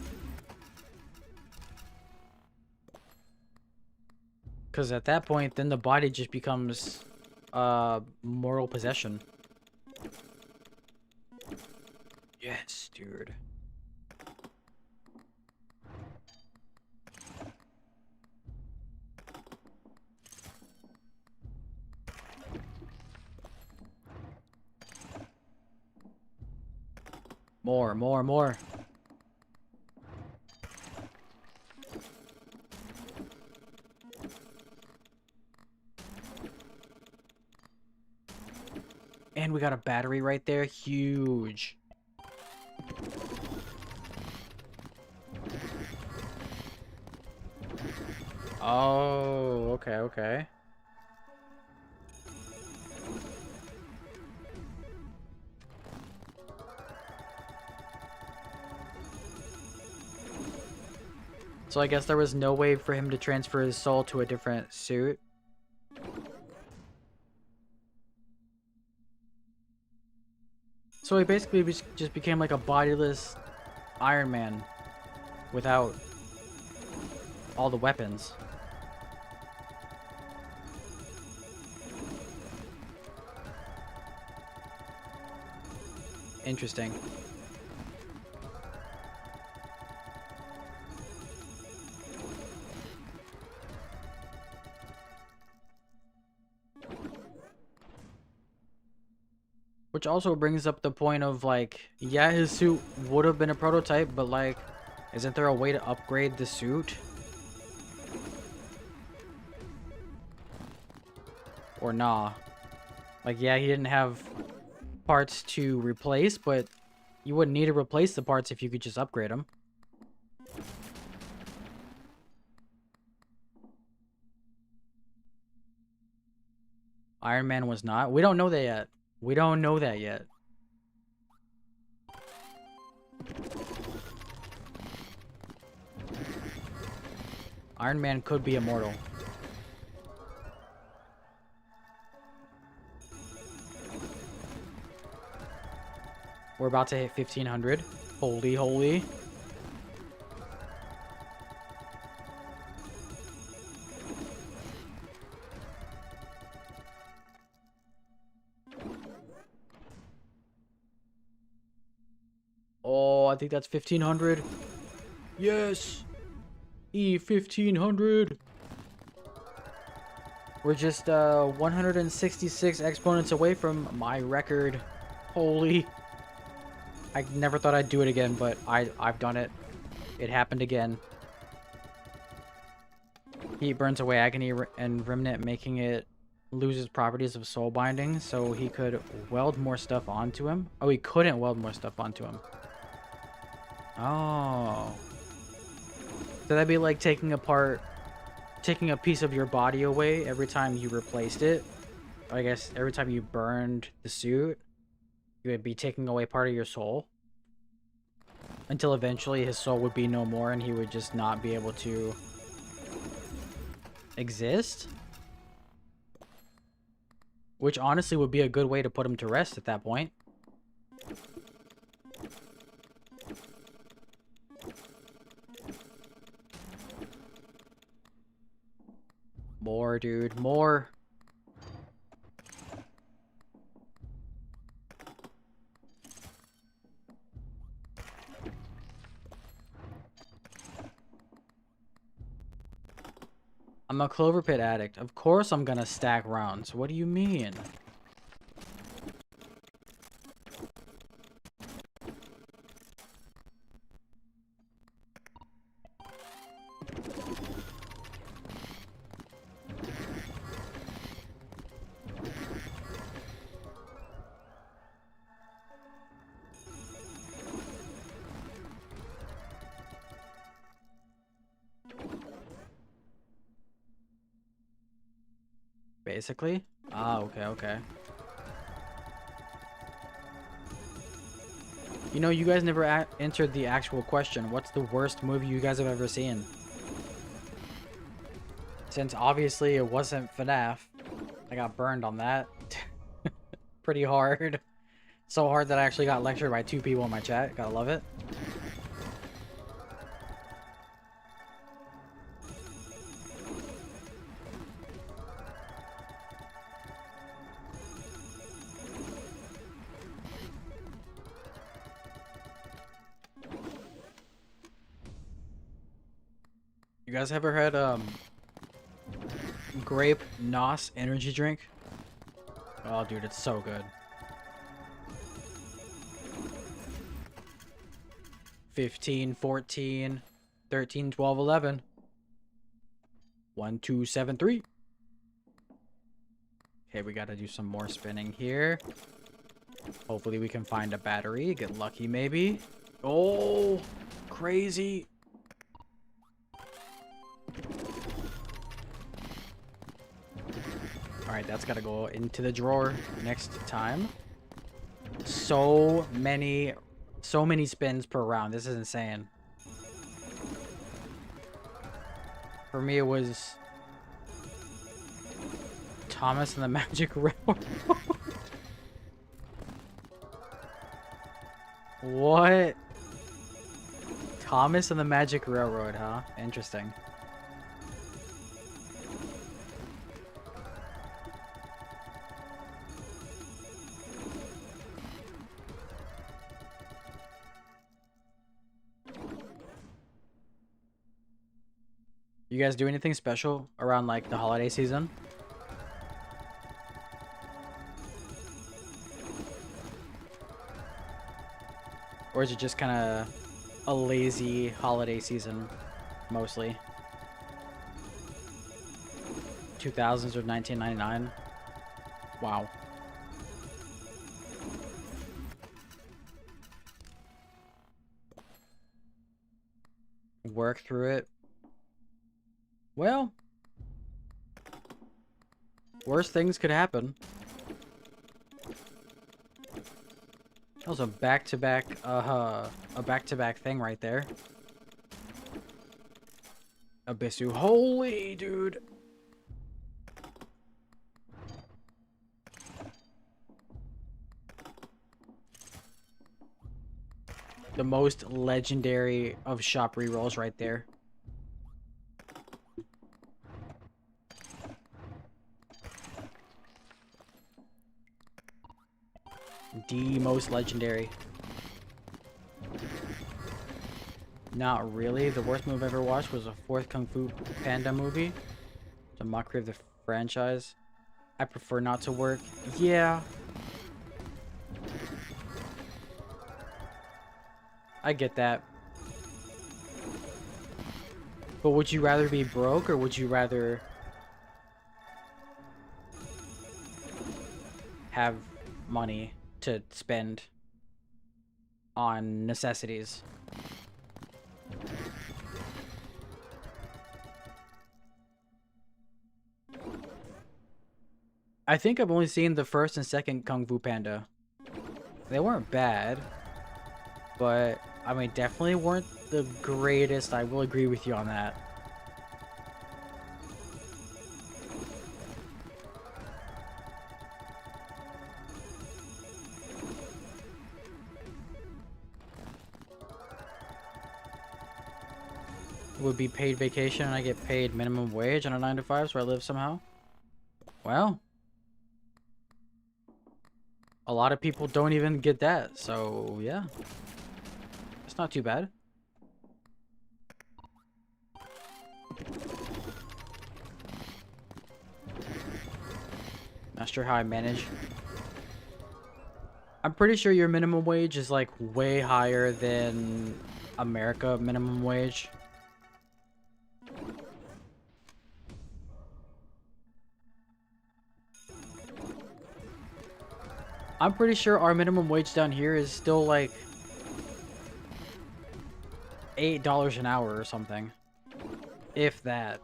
Because at that point, then the body just becomes mortal possession. Yes, dude. More, more, more. And we got a battery right there. Huge. Oh, okay, okay. So I guess there was no way for him to transfer his soul to a different suit. So he basically just became like a bodiless Iron Man without all the weapons. Interesting. Which also brings up the point of, like, yeah, his suit would have been a prototype, but, like, isn't there a way to upgrade the suit? Or nah? Like, yeah, he didn't have parts to replace, but you wouldn't need to replace the parts if you could just upgrade them. Iron Man was not. We don't know that yet. We don't know that yet. Iron Man could be immortal. We're about to hit 1500. Holy, holy. Oh, I think that's 1500. Yes! E1400. We're just 166 exponents away from my record. Holy. I never thought I'd do it again, but I've done it. It happened again. Heat burns away agony and remnant, making it lose its properties of soul binding, so he could weld more stuff onto him. Oh, he couldn't weld more stuff onto him. Oh. So that'd be like taking a piece of your body away every time you replaced it. I guess every time you burned the suit, you would be taking away part of your soul. Until eventually his soul would be no more and he would just not be able to exist. Which honestly would be a good way to put him to rest at that point. More, dude. More. I'm a Clover Pit addict. Of course I'm gonna stack rounds. What do you mean? Basically? Ah, okay, okay. You know, you guys never answered the actual question. What's the worst movie you guys have ever seen? Since obviously it wasn't FNAF. I got burned on that. Pretty hard. So hard that I actually got lectured by 2 people in my chat. Gotta love it. You guys ever had grape NOS energy drink? Oh, dude, it's so good. 15, 14, 13, 12, 11. 1, 2, 7, 3. Okay, we gotta do some more spinning here. Hopefully we can find a battery. Get lucky, maybe. Oh, crazy. Alright, that's gotta go into the drawer next time. So many spins per round. This is insane. For me, it was Thomas and the Magic Railroad. What? Thomas and the Magic Railroad, huh? Interesting. You guys do anything special around like the holiday season? Or is it just kind of a lazy holiday season, mostly? 2000s or 1999? Wow. Work through it. Well, worse things could happen. That was a back-to-back thing right there. Abyssu. Holy dude. The most legendary of shop rerolls right there. The most legendary. Not really. The worst movie I've ever watched was the fourth Kung Fu Panda movie. It's a mockery of the franchise. I prefer not to work. Yeah. I get that. But would you rather be broke or would you rather have money to spend on necessities? I think I've only seen the first and second Kung Fu Panda. They weren't bad, but I mean, definitely weren't the greatest. I will agree with you on that. Would be paid vacation and I get paid minimum wage on a 9-to-5 so I live somehow? Well, a lot of people don't even get that, so yeah. It's not too bad. Not sure how I manage. I'm pretty sure your minimum wage is like way higher than America minimum wage. I'm pretty sure our minimum wage down here is still like $8 an hour or something. If that.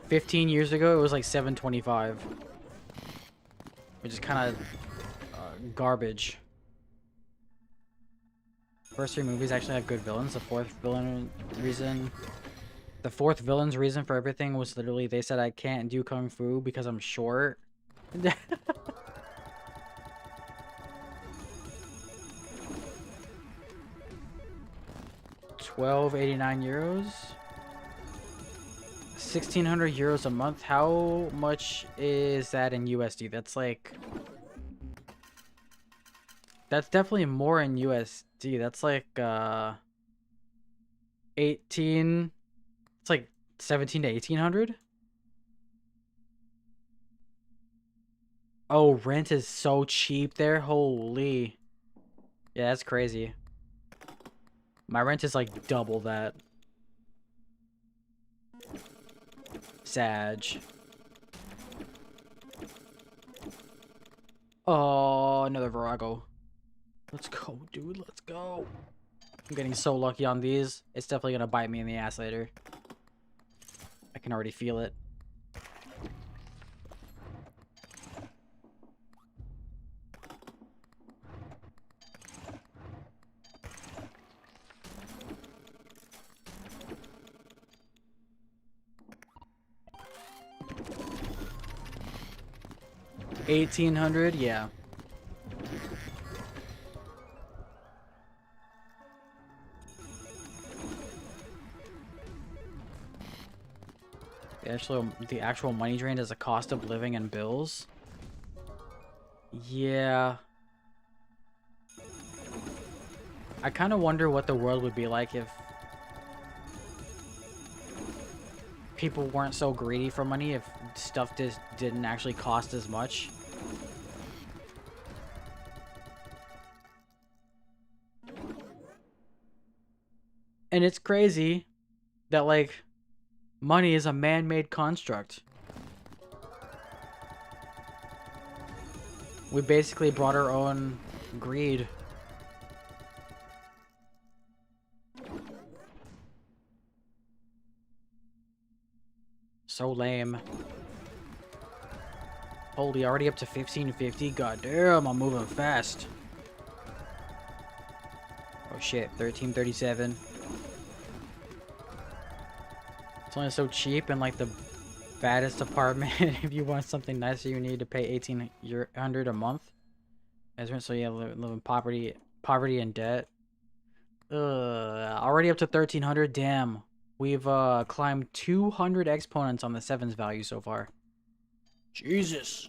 15 years ago, it was like $7.25. Which is kind of garbage. First three movies actually had good villains. The fourth villain's reason for everything was literally they said I can't do kung fu because I'm short. 1289 euros. 1600 euros a month. How much is that in USD? That's like, that's definitely more in USD. That's like 18, it's like 17 to 1800. Oh, rent is so cheap there. Holy. Yeah, that's crazy. My rent is like double that. Sag. Oh, another Virago. Let's go, dude. Let's go. I'm getting so lucky on these. It's definitely gonna bite me in the ass later. I can already feel it. $1,800, yeah. The actual money drained is the cost of living and bills. Yeah. I kind of wonder what the world would be like if people weren't so greedy for money, if stuff just didn't actually cost as much. And it's crazy that, like, money is a man-made construct. We basically brought our own greed. So lame. Holy, already up to 1550? God damn, I'm moving fast. Oh shit, 1337. It's only so cheap, and like the baddest apartment, if you want something nicer, you need to pay $1,800 a month. So yeah, live in poverty and debt. Already up to 1300. Damn, we've climbed 200 exponents on the sevens value so far. Jesus.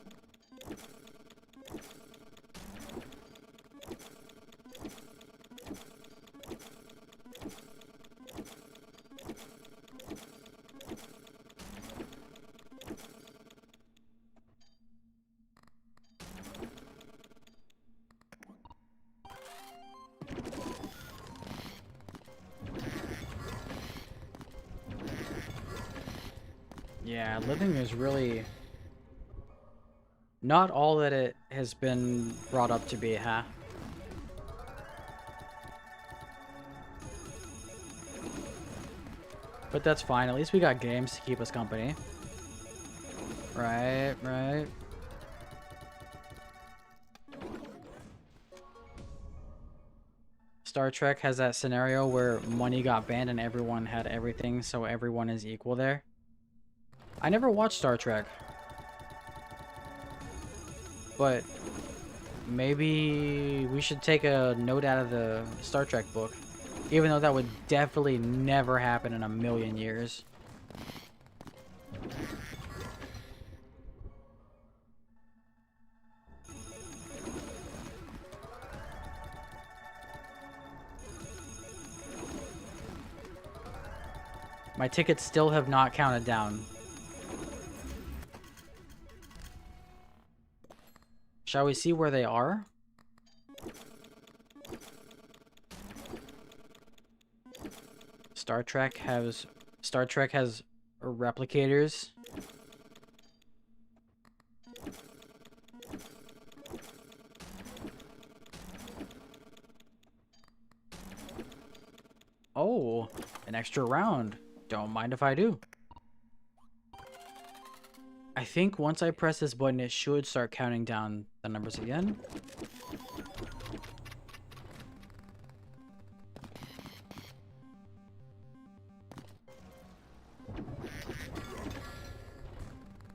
Yeah, living is really not all that it has been brought up to be, huh? But that's fine. At least we got games to keep us company. Right, right. Star Trek has that scenario where money got banned and everyone had everything, so everyone is equal there. I never watched Star Trek. But maybe we should take a note out of the Star Trek book. Even though that would definitely never happen in a million years. My tickets still have not counted down. Shall we see where they are? Star Trek has replicators. Oh, an extra round. Don't mind if I do. I think once I press this button, it should start counting down the numbers again.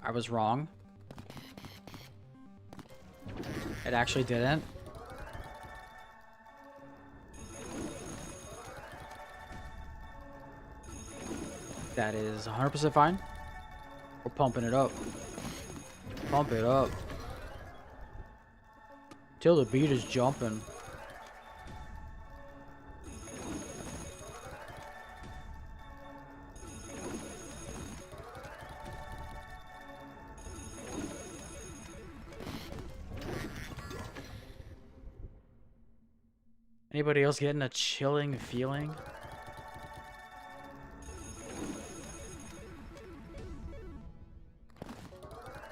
I was wrong. It actually didn't. That is 100% fine. We're pumping it up. Pump it up. Till the beat is jumping. Anybody else getting a chilling feeling?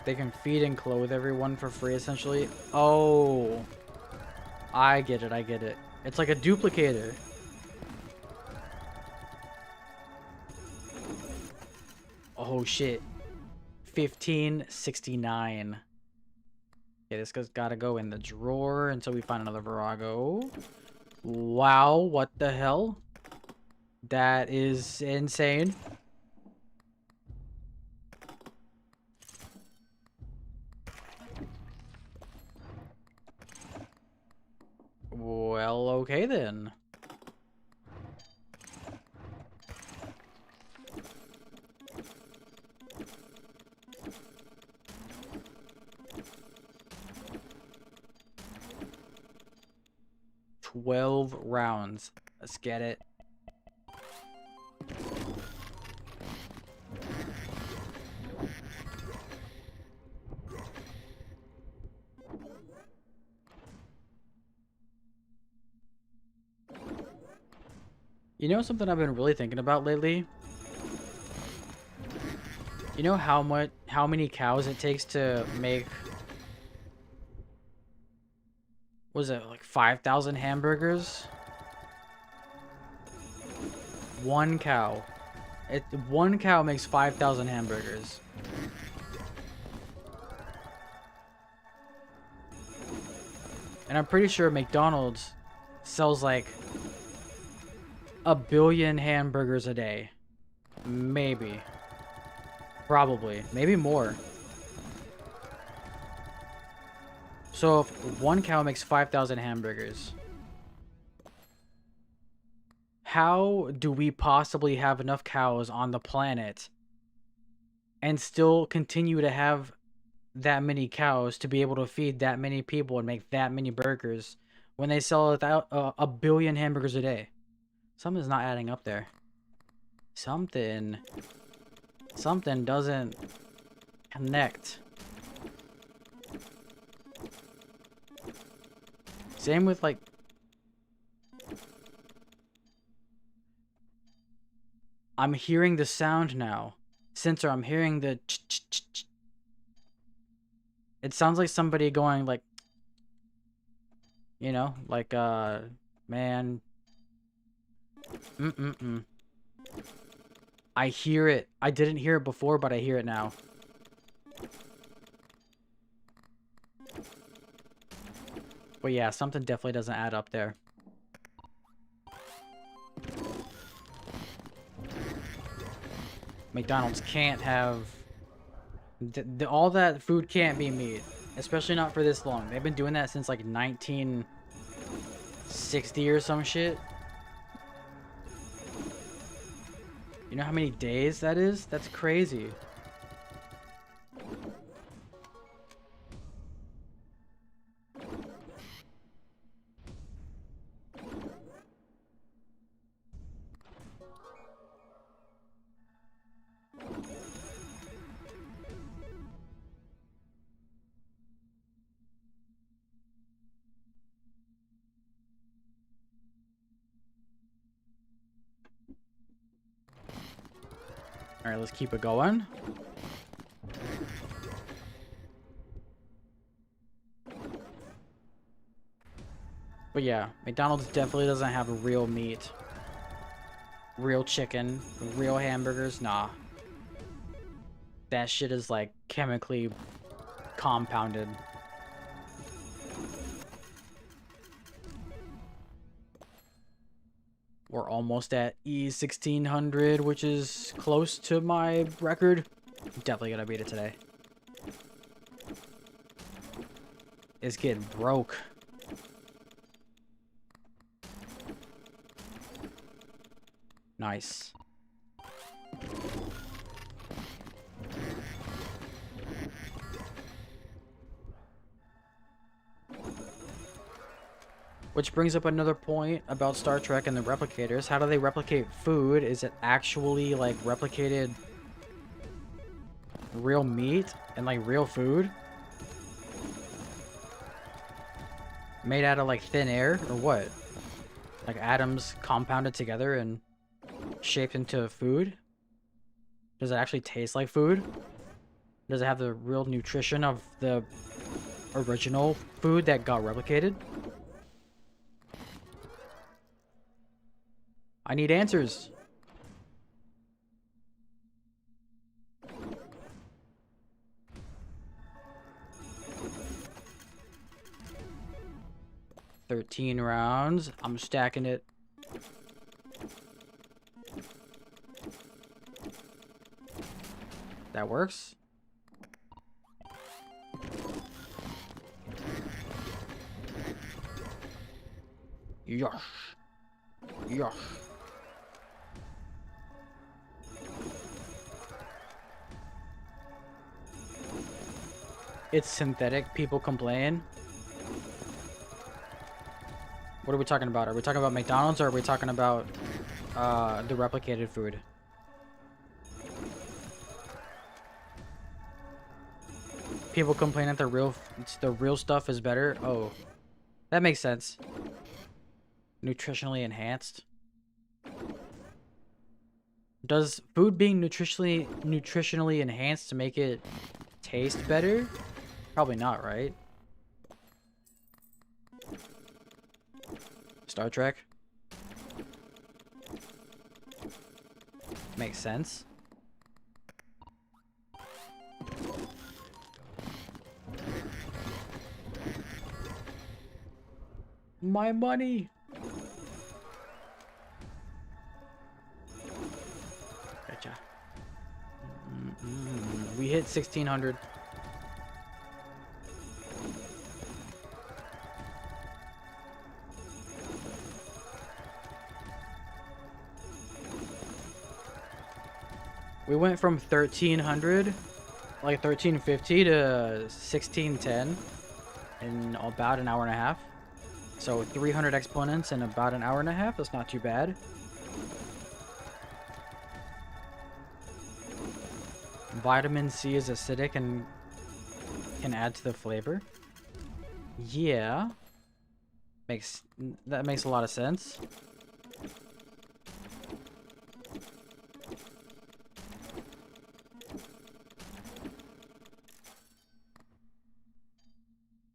They can feed and clothe everyone for free, essentially. Oh. I get it, I get it. It's like a duplicator. Oh, shit. 1569. Okay, this guy's gotta go in the drawer until we find another Virago. Wow, what the hell? That is insane. Well, okay then. 12 rounds. Let's get it. You know something I've been really thinking about lately? You know how many cows it takes to make, was it like 5,000 hamburgers? One cow. One cow makes 5,000 hamburgers. And I'm pretty sure McDonald's sells like 1 billion hamburgers a day. Maybe. Probably. Maybe more. So if one cow makes 5,000 hamburgers, how do we possibly have enough cows on the planet and still continue to have that many cows to be able to feed that many people and make that many burgers when they sell 1 billion hamburgers a day? Something's not adding up there. Something doesn't connect. Same with like, I'm hearing the sound now. Sensor, I'm hearing the ch-ch-ch-ch. It sounds like somebody going like, you know, like man. I hear it. I didn't hear it before, but I hear it now. But yeah, something definitely doesn't add up there. McDonald's can't have... all that food can't be meat. Especially not for this long. They've been doing that since like 1960 or some shit. You know how many days that is? That's crazy. Alright, let's keep it going. But yeah, McDonald's definitely doesn't have real meat. Real chicken. Real hamburgers. Nah. That shit is like chemically compounded. We're almost at E1400, which is close to my record. Definitely gonna beat it today. It's getting broke. Nice. Which brings up another point about Star Trek and the replicators. How do they replicate food? Is it actually like replicated real meat and like real food? Made out of like thin air or what? Like atoms compounded together and shaped into food? Does it actually taste like food? Does it have the real nutrition of the original food that got replicated? I need answers. "13 rounds. I'm stacking it. That works. Yosh. Yosh. It's synthetic, people complain. What are we talking about? Are we talking about McDonald's or are we talking about the replicated food? People complain that the real stuff is better. Oh, that makes sense. Nutritionally enhanced. Does food being nutritionally enhanced to make it taste better? Probably not, right? Star Trek. Makes sense. My money. Gotcha. We hit 1600. We went from 1300, like 1350 to 1610 in about an hour and a half. So 300 exponents in about an hour and a half. That's not too bad. Vitamin C is acidic and can add to the flavor. Yeah. That makes a lot of sense.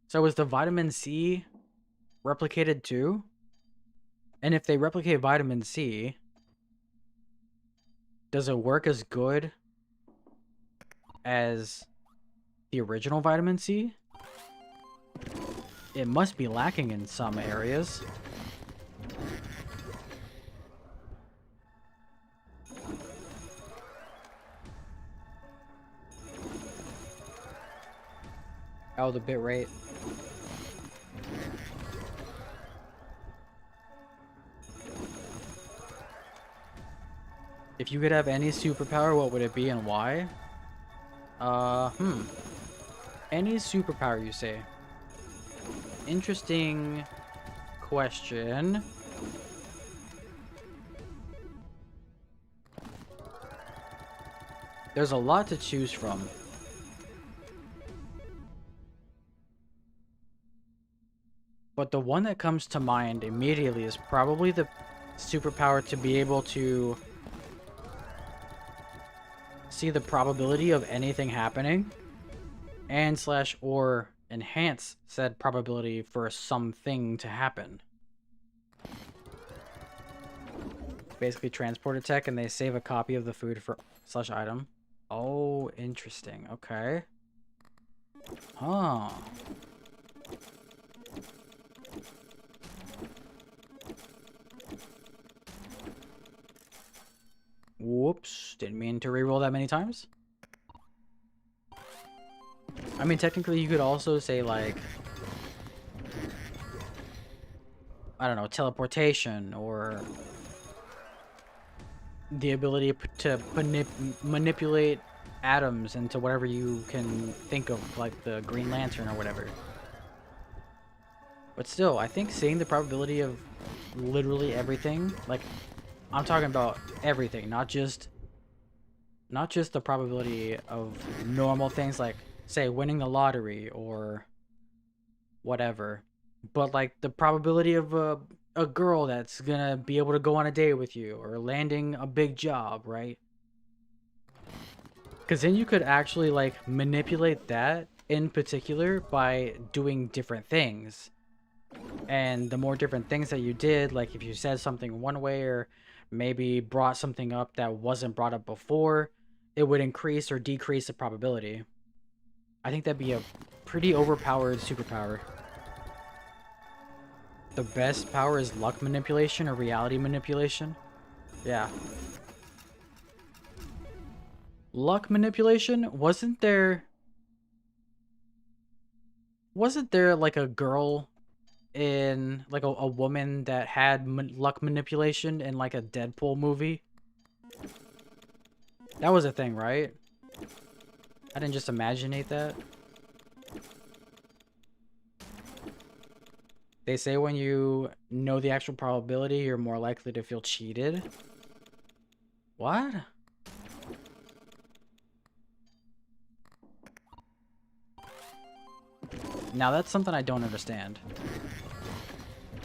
So is the vitamin C replicated too? And if they replicate vitamin C, does it work as good as the original vitamin C? It must be lacking in some areas. Oh, the bit rate. If you could have any superpower, what would it be and why? Any superpower, you say? Interesting question. There's a lot to choose from. But the one that comes to mind immediately is probably the superpower to be able to see the probability of anything happening and slash or enhance said probability for something to happen. Basically transporter tech, and they save a copy of the food for slash item. Oh, interesting. Okay. Huh. Whoops, didn't mean to reroll that many times. I mean, technically you could also say, like, I don't know, teleportation, or the ability to manipulate atoms into whatever you can think of, like the Green Lantern or whatever. But still, I think seeing the probability of literally everything, like, I'm talking about everything, not just the probability of normal things like, say, winning the lottery or whatever, but like the probability of a girl that's gonna be able to go on a date with you or landing a big job, right? Because then you could actually like manipulate that in particular by doing different things. And the more different things that you did, like if you said something one way or maybe brought something up that wasn't brought up before, it would increase or decrease the probability. I think that'd be a pretty overpowered superpower. The best power is luck manipulation or reality manipulation. Yeah. Luck manipulation? Wasn't there like a girl in like a woman that had luck manipulation in like a Deadpool movie? That was a thing, right? I didn't just imaginate that. They say when you know the actual probability, you're more likely to feel cheated. What? Now that's something I don't understand.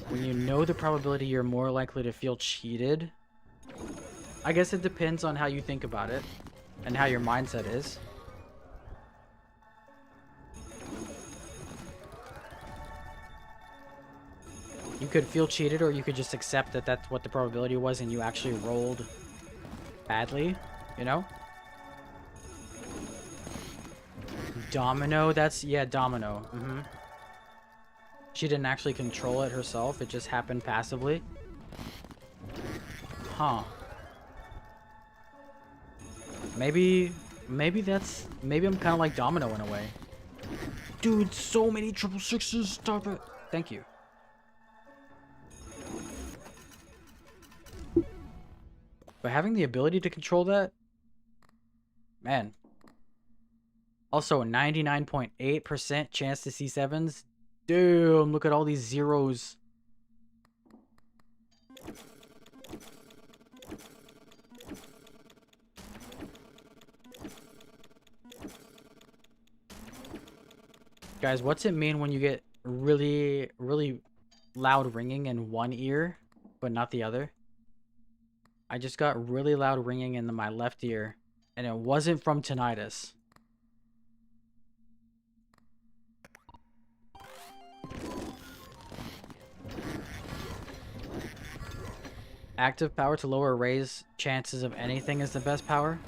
When you know the probability, you're more likely to feel cheated. I guess it depends on how you think about it and how your mindset is. You could feel cheated, or you could just accept that that's what the probability was and you actually rolled badly, you know? Domino, that's, yeah, domino. She didn't actually control it herself, it just happened passively. Huh. Maybe I'm kind of like Domino in a way. Dude, so many triple sixes, stop it. Thank you. But having the ability to control that, man. Also, 99.8% chance to see sevens. Damn, look at all these zeros. Guys, what's it mean when you get really, really loud ringing in one ear, but not the other? I just got really loud ringing in my left ear, and it wasn't from tinnitus. Active power to lower or raise chances of anything is the best power.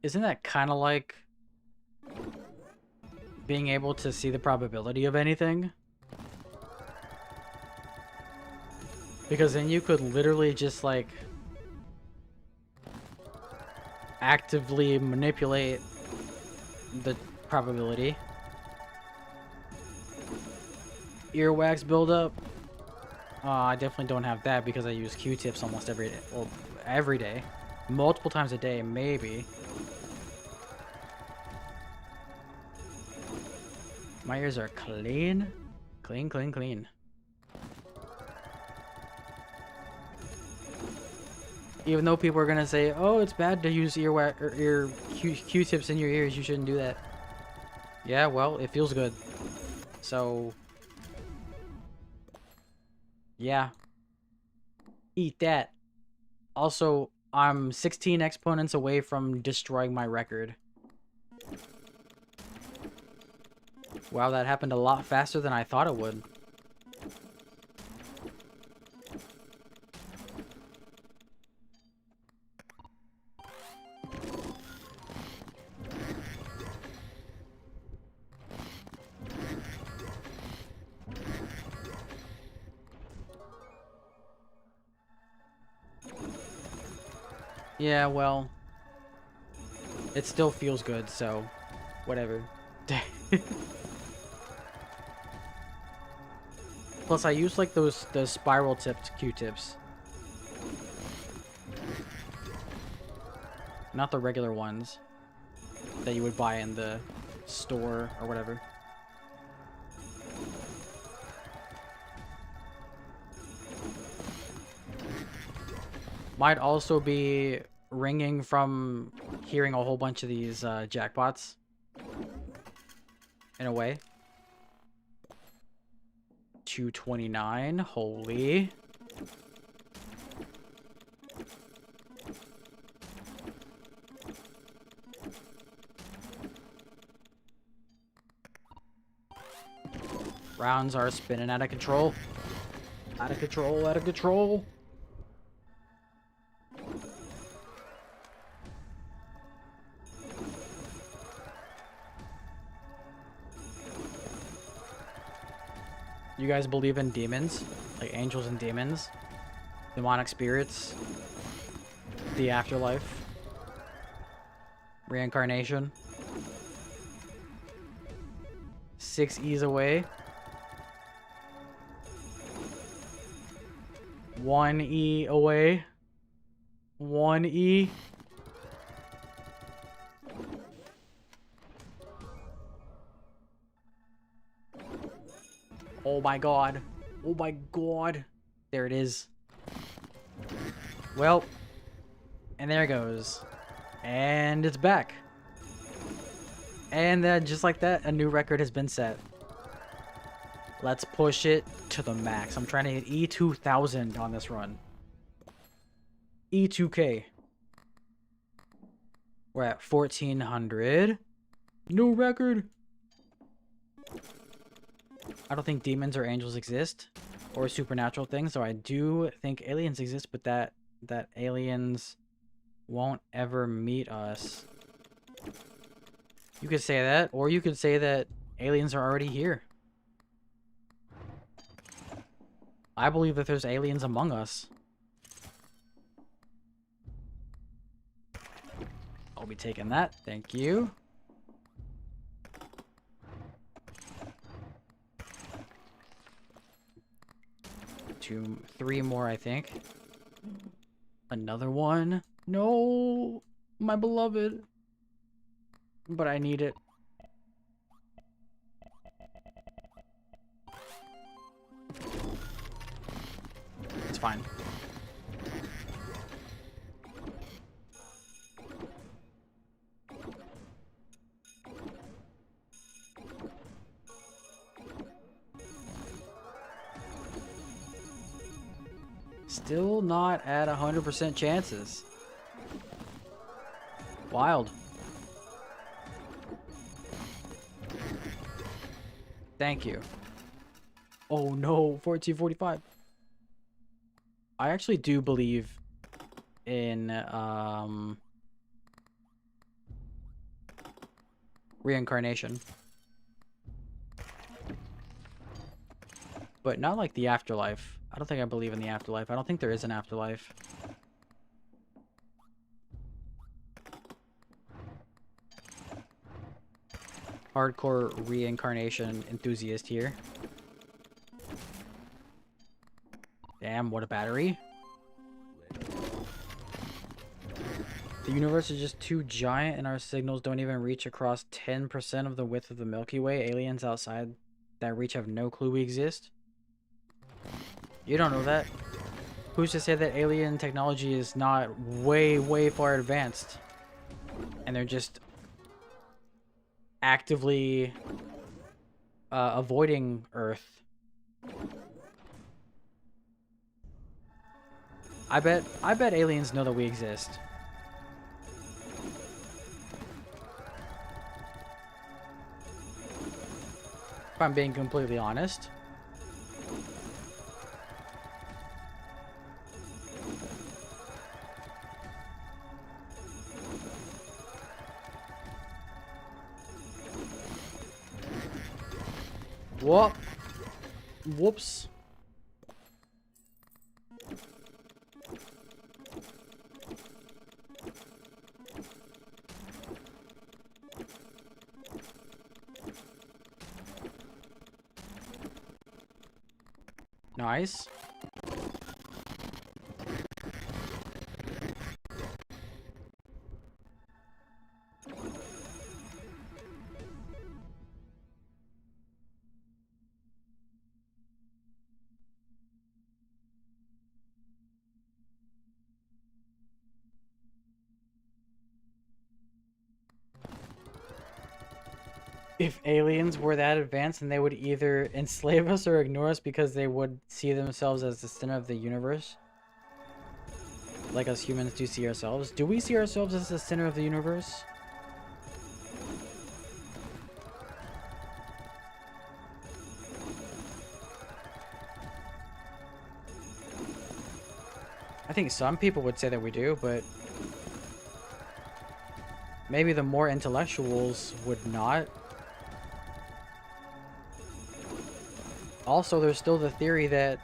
Isn't that kind of like being able to see the probability of anything? Because then you could literally just like actively manipulate the probability. Earwax buildup. I definitely don't have that because I use Q-tips almost every day. Well, every day. Multiple times a day, maybe. My ears are clean. Clean, clean, clean. Even though people are gonna say, oh, it's bad to use earwax or Q-tips in your ears, you shouldn't do that. Yeah, well, it feels good. So, yeah. Eat that. Also, I'm 16 exponents away from destroying my record. Wow, that happened a lot faster than I thought it would. Yeah, well, it still feels good, so whatever. Plus, I use like the spiral tipped Q-tips, not the regular ones that you would buy in the store or whatever. Might also be ringing from hearing a whole bunch of these jackpots. In a way. 229, holy. Rounds are spinning out of control. Out of control, out of control. You guys believe in demons? Like angels and demons? Demonic spirits? The afterlife? Reincarnation? 6 E's away. 1 E away. 1 E. Oh my god. Oh my god. There it is. Well, and there it goes. And it's back. And then just like that, a new record has been set. Let's push it to the max. I'm trying to hit E2000 on this run. E2K. We're at 1400. New record. I don't think demons or angels exist, or supernatural things. So I do think aliens exist, but that aliens won't ever meet us. You could say that, or you could say that aliens are already here. I believe that there's aliens among us. I'll be taking that. Thank you. Three more, I think. Another one. No, my beloved. But I need it. It's fine. Still not at 100% chances. Wild. Thank you. Oh no, 1445. I actually do believe in reincarnation. But not like the afterlife. I don't think I believe in the afterlife. I don't think there is an afterlife. Hardcore reincarnation enthusiast here. Damn, what a battery. The universe is just too giant and our signals don't even reach across 10% of the width of the Milky Way. Aliens outside that reach have no clue we exist. You don't know that. Who's to say that alien technology is not way, way far advanced? And they're just actively avoiding Earth. I bet aliens know that we exist. If I'm being completely honest. Whoop. Whoops. Nice. If aliens were that advanced, then they would either enslave us or ignore us because they would see themselves as the center of the universe. Like us humans do see ourselves. Do we see ourselves as the center of the universe? I think some people would say that we do, but maybe the more intellectuals would not. Also, there's still the theory that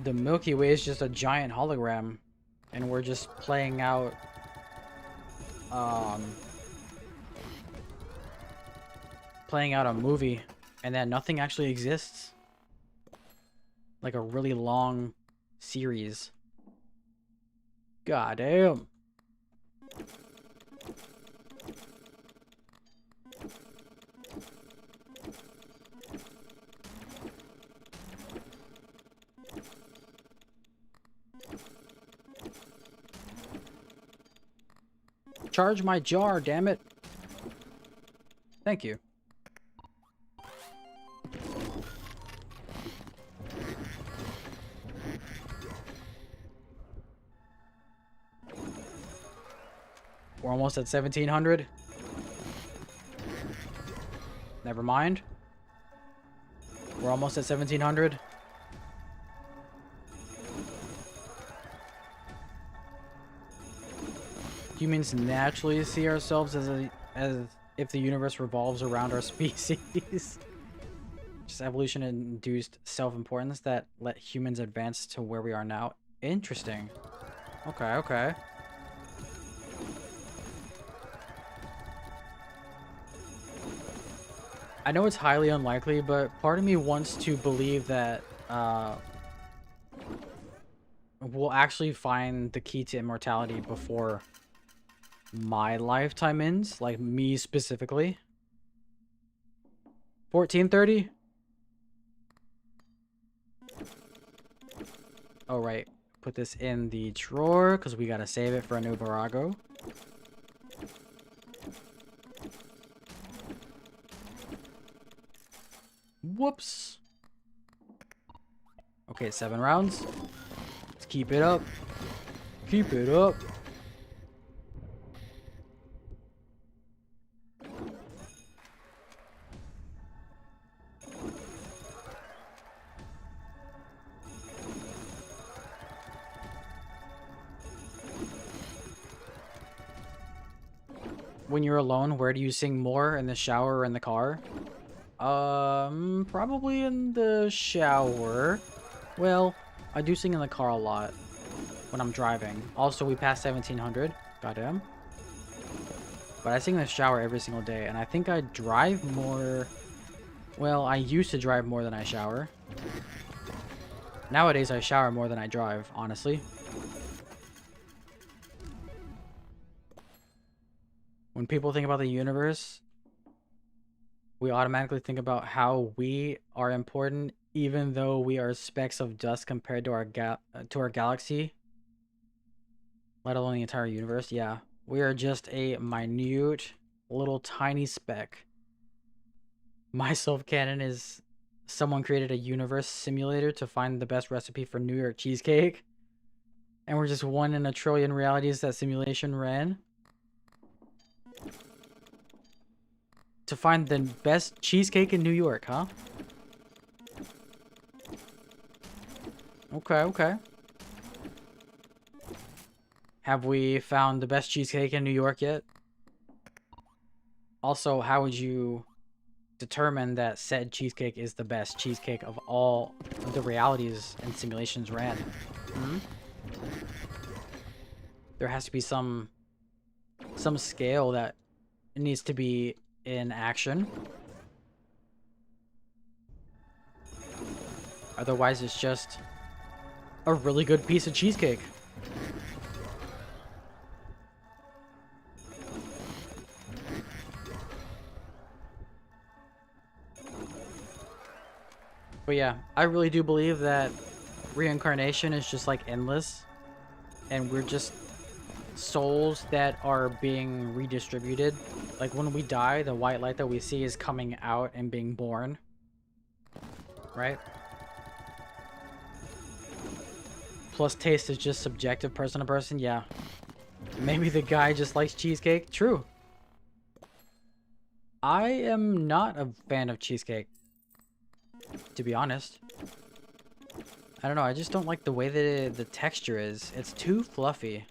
the Milky Way is just a giant hologram and we're just playing out a movie and that nothing actually exists. Like a really long series. God damn. Charge my jar, damn it. Thank you. We're almost at 1700. Never mind. We're almost at 1700. Humans naturally see ourselves as if the universe revolves around our species. Just evolution-induced self-importance that let humans advance to where we are now. Interesting. Okay, okay. I know it's highly unlikely, but part of me wants to believe that we'll actually find the key to immortality before my lifetime ends, like me specifically. 1430? Oh, right. Put this in the drawer because we gotta save it for a new Virago. Whoops. Okay, 7 rounds. Let's keep it up. Keep it up. When you're alone, where do you sing more? In the shower or in the car? Probably in the shower. Well, I do sing in the car a lot when I'm driving. Also, we passed 1700. Goddamn. But I sing in the shower every single day, and I think I drive more. Well, I used to drive more than I shower. Nowadays, I shower more than I drive, honestly. When people think about the universe, we automatically think about how we are important, even though we are specks of dust compared to our galaxy, let alone the entire universe. Yeah, we are just a minute, little tiny speck. My self-canon is someone created a universe simulator to find the best recipe for New York cheesecake, and we're just one in a trillion realities that simulation ran. To find the best cheesecake in New York, huh? Okay, okay. Have we found the best cheesecake in New York yet? Also, how would you determine that said cheesecake is the best cheesecake of all the realities and simulations ran? Hmm? There has to be some scale that needs to be in action. Otherwise, it's just a really good piece of cheesecake. But yeah, I really do believe that reincarnation is just like endless, and we're just souls that are being redistributed. Like when we die, the white light that we see is coming out and being born, right? Plus taste is just subjective, person to person. Yeah, maybe the guy just likes cheesecake. True. I am not a fan of cheesecake, to be honest. I don't know, I just don't like the way that the texture is. It's too fluffy.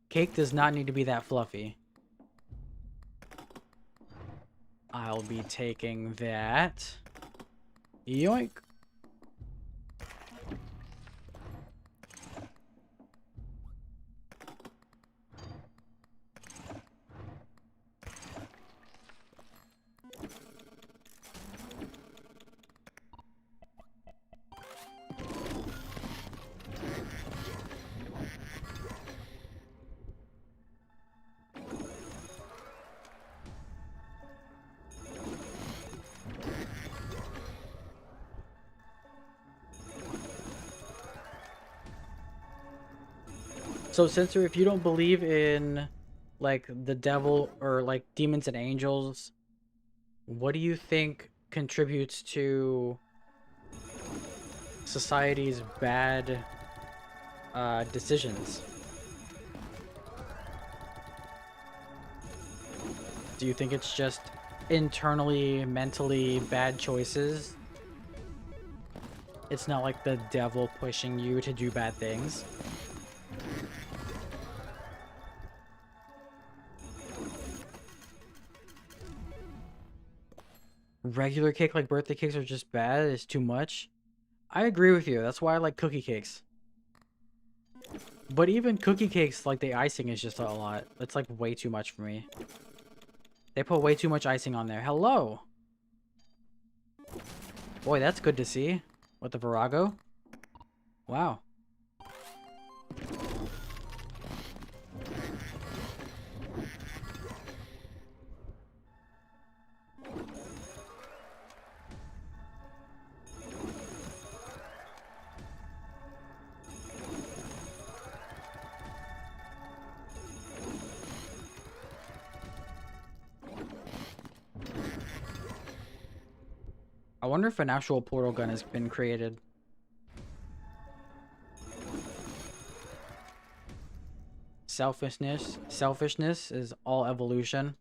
Cake does not need to be that fluffy. I'll be taking that. Yoink. So, Censor, if you don't believe in like the devil or like demons and angels, what do you think contributes to society's bad decisions? Do you think it's just internally, mentally bad choices? It's not like the devil pushing you to do bad things. Regular cake, like birthday cakes, are just bad. It's too much. I agree with you. That's why I like cookie cakes. But even cookie cakes, like the icing is just a lot. It's like way too much for me. They put way too much icing on there. Hello! Boy, that's good to see. With the Virago. Wow. I wonder if an actual portal gun has been created. Selfishness is all evolution.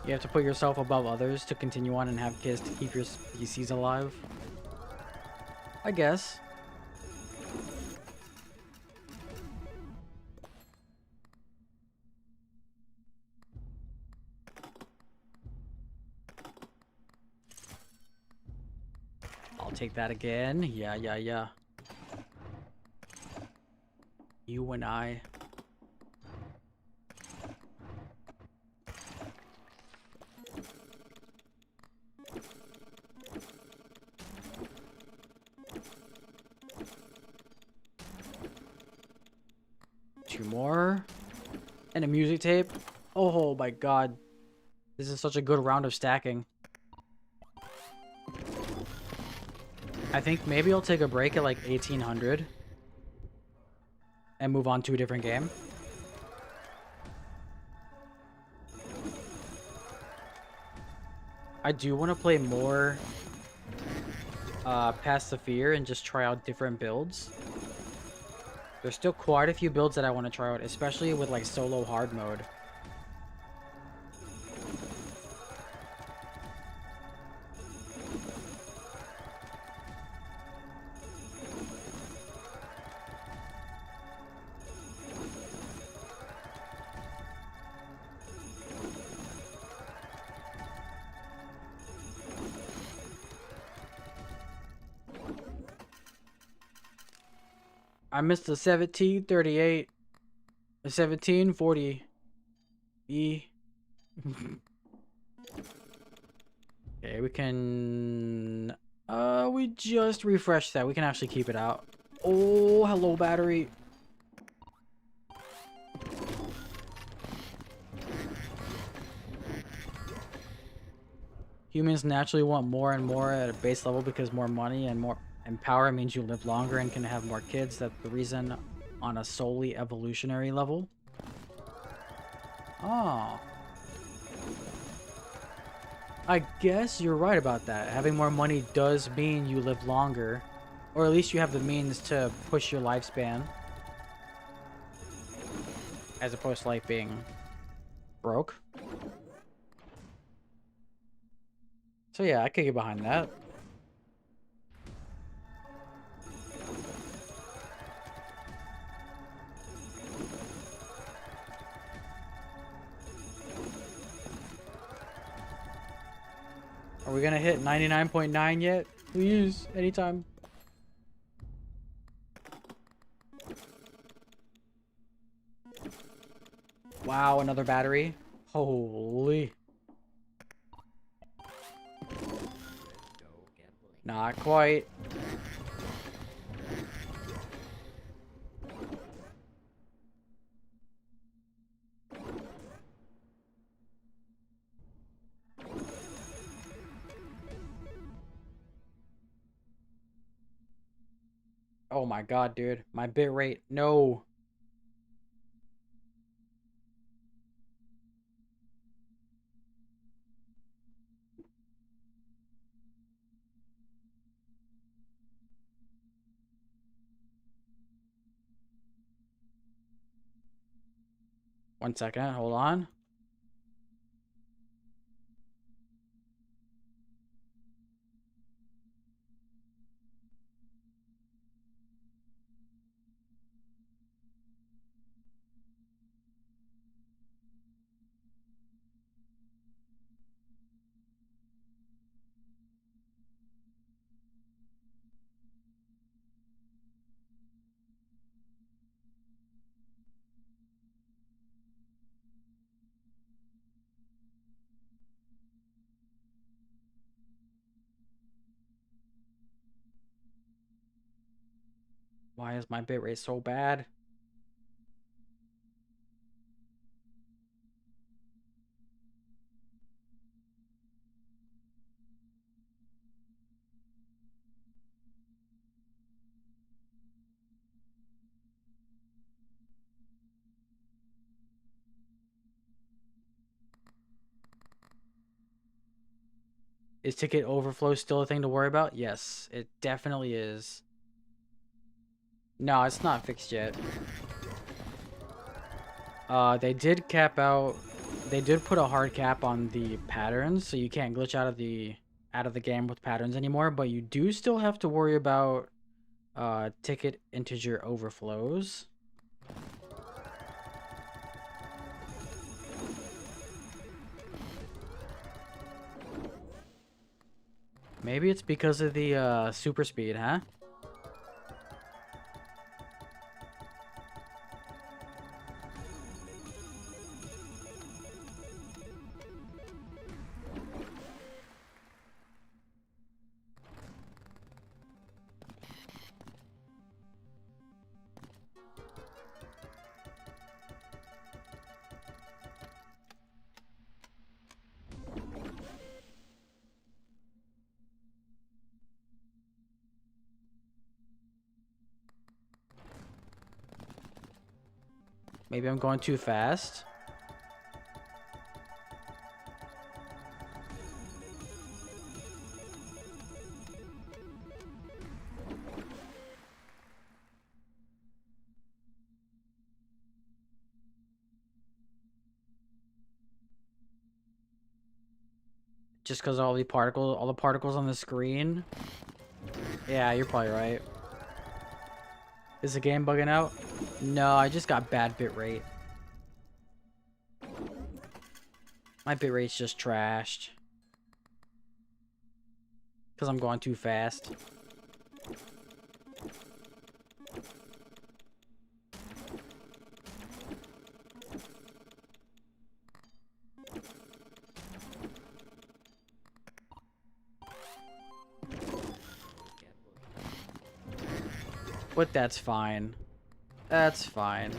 You have to put yourself above others to continue on and have kids to keep your species alive. I guess. I'll take that again. Yeah. You and I. Two more. And a music tape. Oh my god. This is such a good round of stacking. I think maybe I'll take a break at like 1800 and move on to a different game. I do want to play more Past the Fear and just try out different builds. There's still quite a few builds that I want to try out, especially with like solo hard mode. I missed the 1738, the 1740 E. Okay, we can we just refreshed that. We can actually keep it out. Oh, hello battery. Humans naturally want more and more at a base level because more money and more power means you live longer and can have more kids. That's the reason on a solely evolutionary level. Oh. I guess you're right about that. Having more money does mean you live longer. Or at least you have the means to push your lifespan. As opposed to like being broke. So yeah, I could get behind that. Are we gonna hit 99.9 yet? Please, anytime. Wow, another battery. Holy. Not quite. Oh my god, dude. My bitrate. No. One second. Hold on. Why is my bitrate so bad? Is ticket overflow still a thing to worry about? Yes, it definitely is. No, it's not fixed yet. They did cap out. They did put a hard cap on the patterns, so you can't glitch out of the game with patterns anymore. But you do still have to worry about ticket integer overflows. Maybe it's because of the super speed, huh? Maybe I'm going too fast. Just because all the particles on the screen. Yeah, you're probably right. Is the game bugging out? No, I just got bad bitrate. My bitrate's just trashed. Because I'm going too fast. But that's fine. That's fine.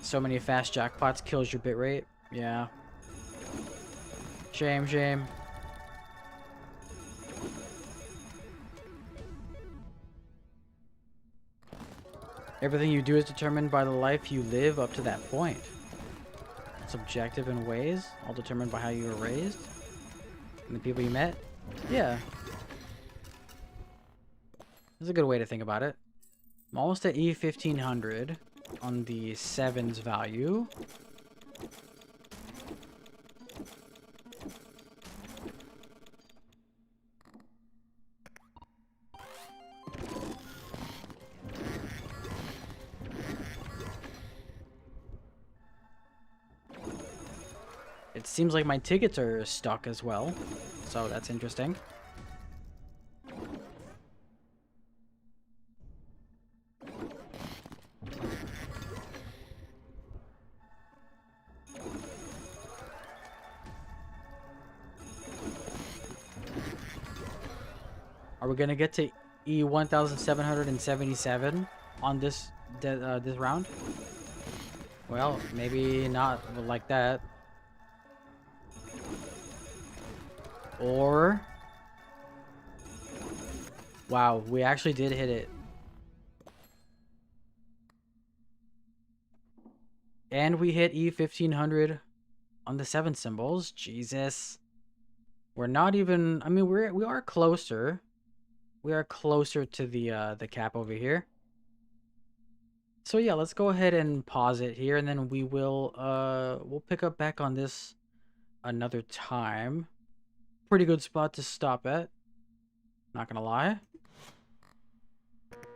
So many fast jackpots kills your bitrate. Yeah. Shame, shame. Everything you do is determined by the life you live up to that point. Subjective in ways, all determined by how you were raised and the people you met. Yeah. That's a good way to think about it. I'm almost at E1500 on the 7's value. It seems like my tickets are stuck as well, so that's interesting. Are we gonna get to E1400-1777 on this this round? Well, maybe not like that. Or... Wow, we actually did hit it. And we hit E1500 on the 7 symbols. Jesus. We're not even... I mean, we are closer. We are closer to the cap over here. So yeah, let's go ahead and pause it here, and then we'll pick up back on this another time. Pretty good spot to stop at. Not gonna lie.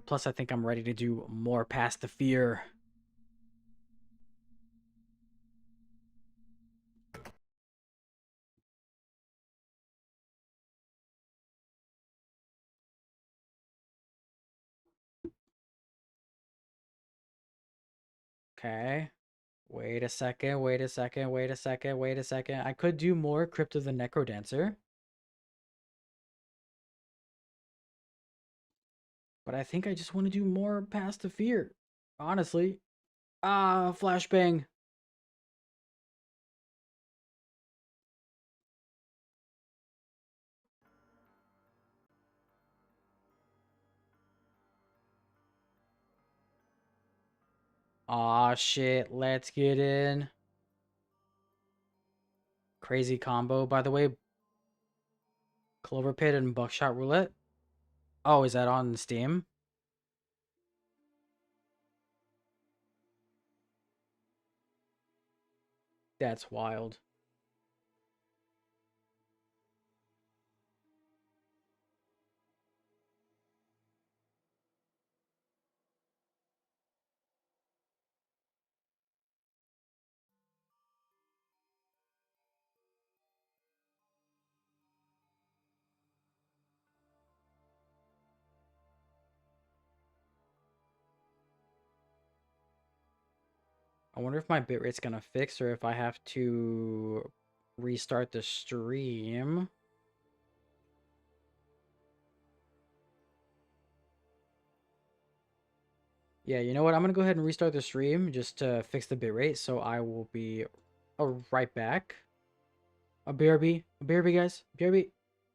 Plus, I think I'm ready to do more past the fear. Okay. Wait a second, wait a second, wait a second, wait a second. I could do more Crypt of the Necrodancer. But I think I just want to do more Past the Fear. Honestly. Ah, flashbang. Aw, shit. Let's get in. Crazy combo, by the way. Clover Pit and Buckshot Roulette. Oh, is that on Steam? That's wild. I wonder if my bitrate's gonna fix or if I have to restart the stream. Yeah, you know what? I'm gonna go ahead and restart the stream just to fix the bitrate, so I will be right back. A BRB, guys. BRB.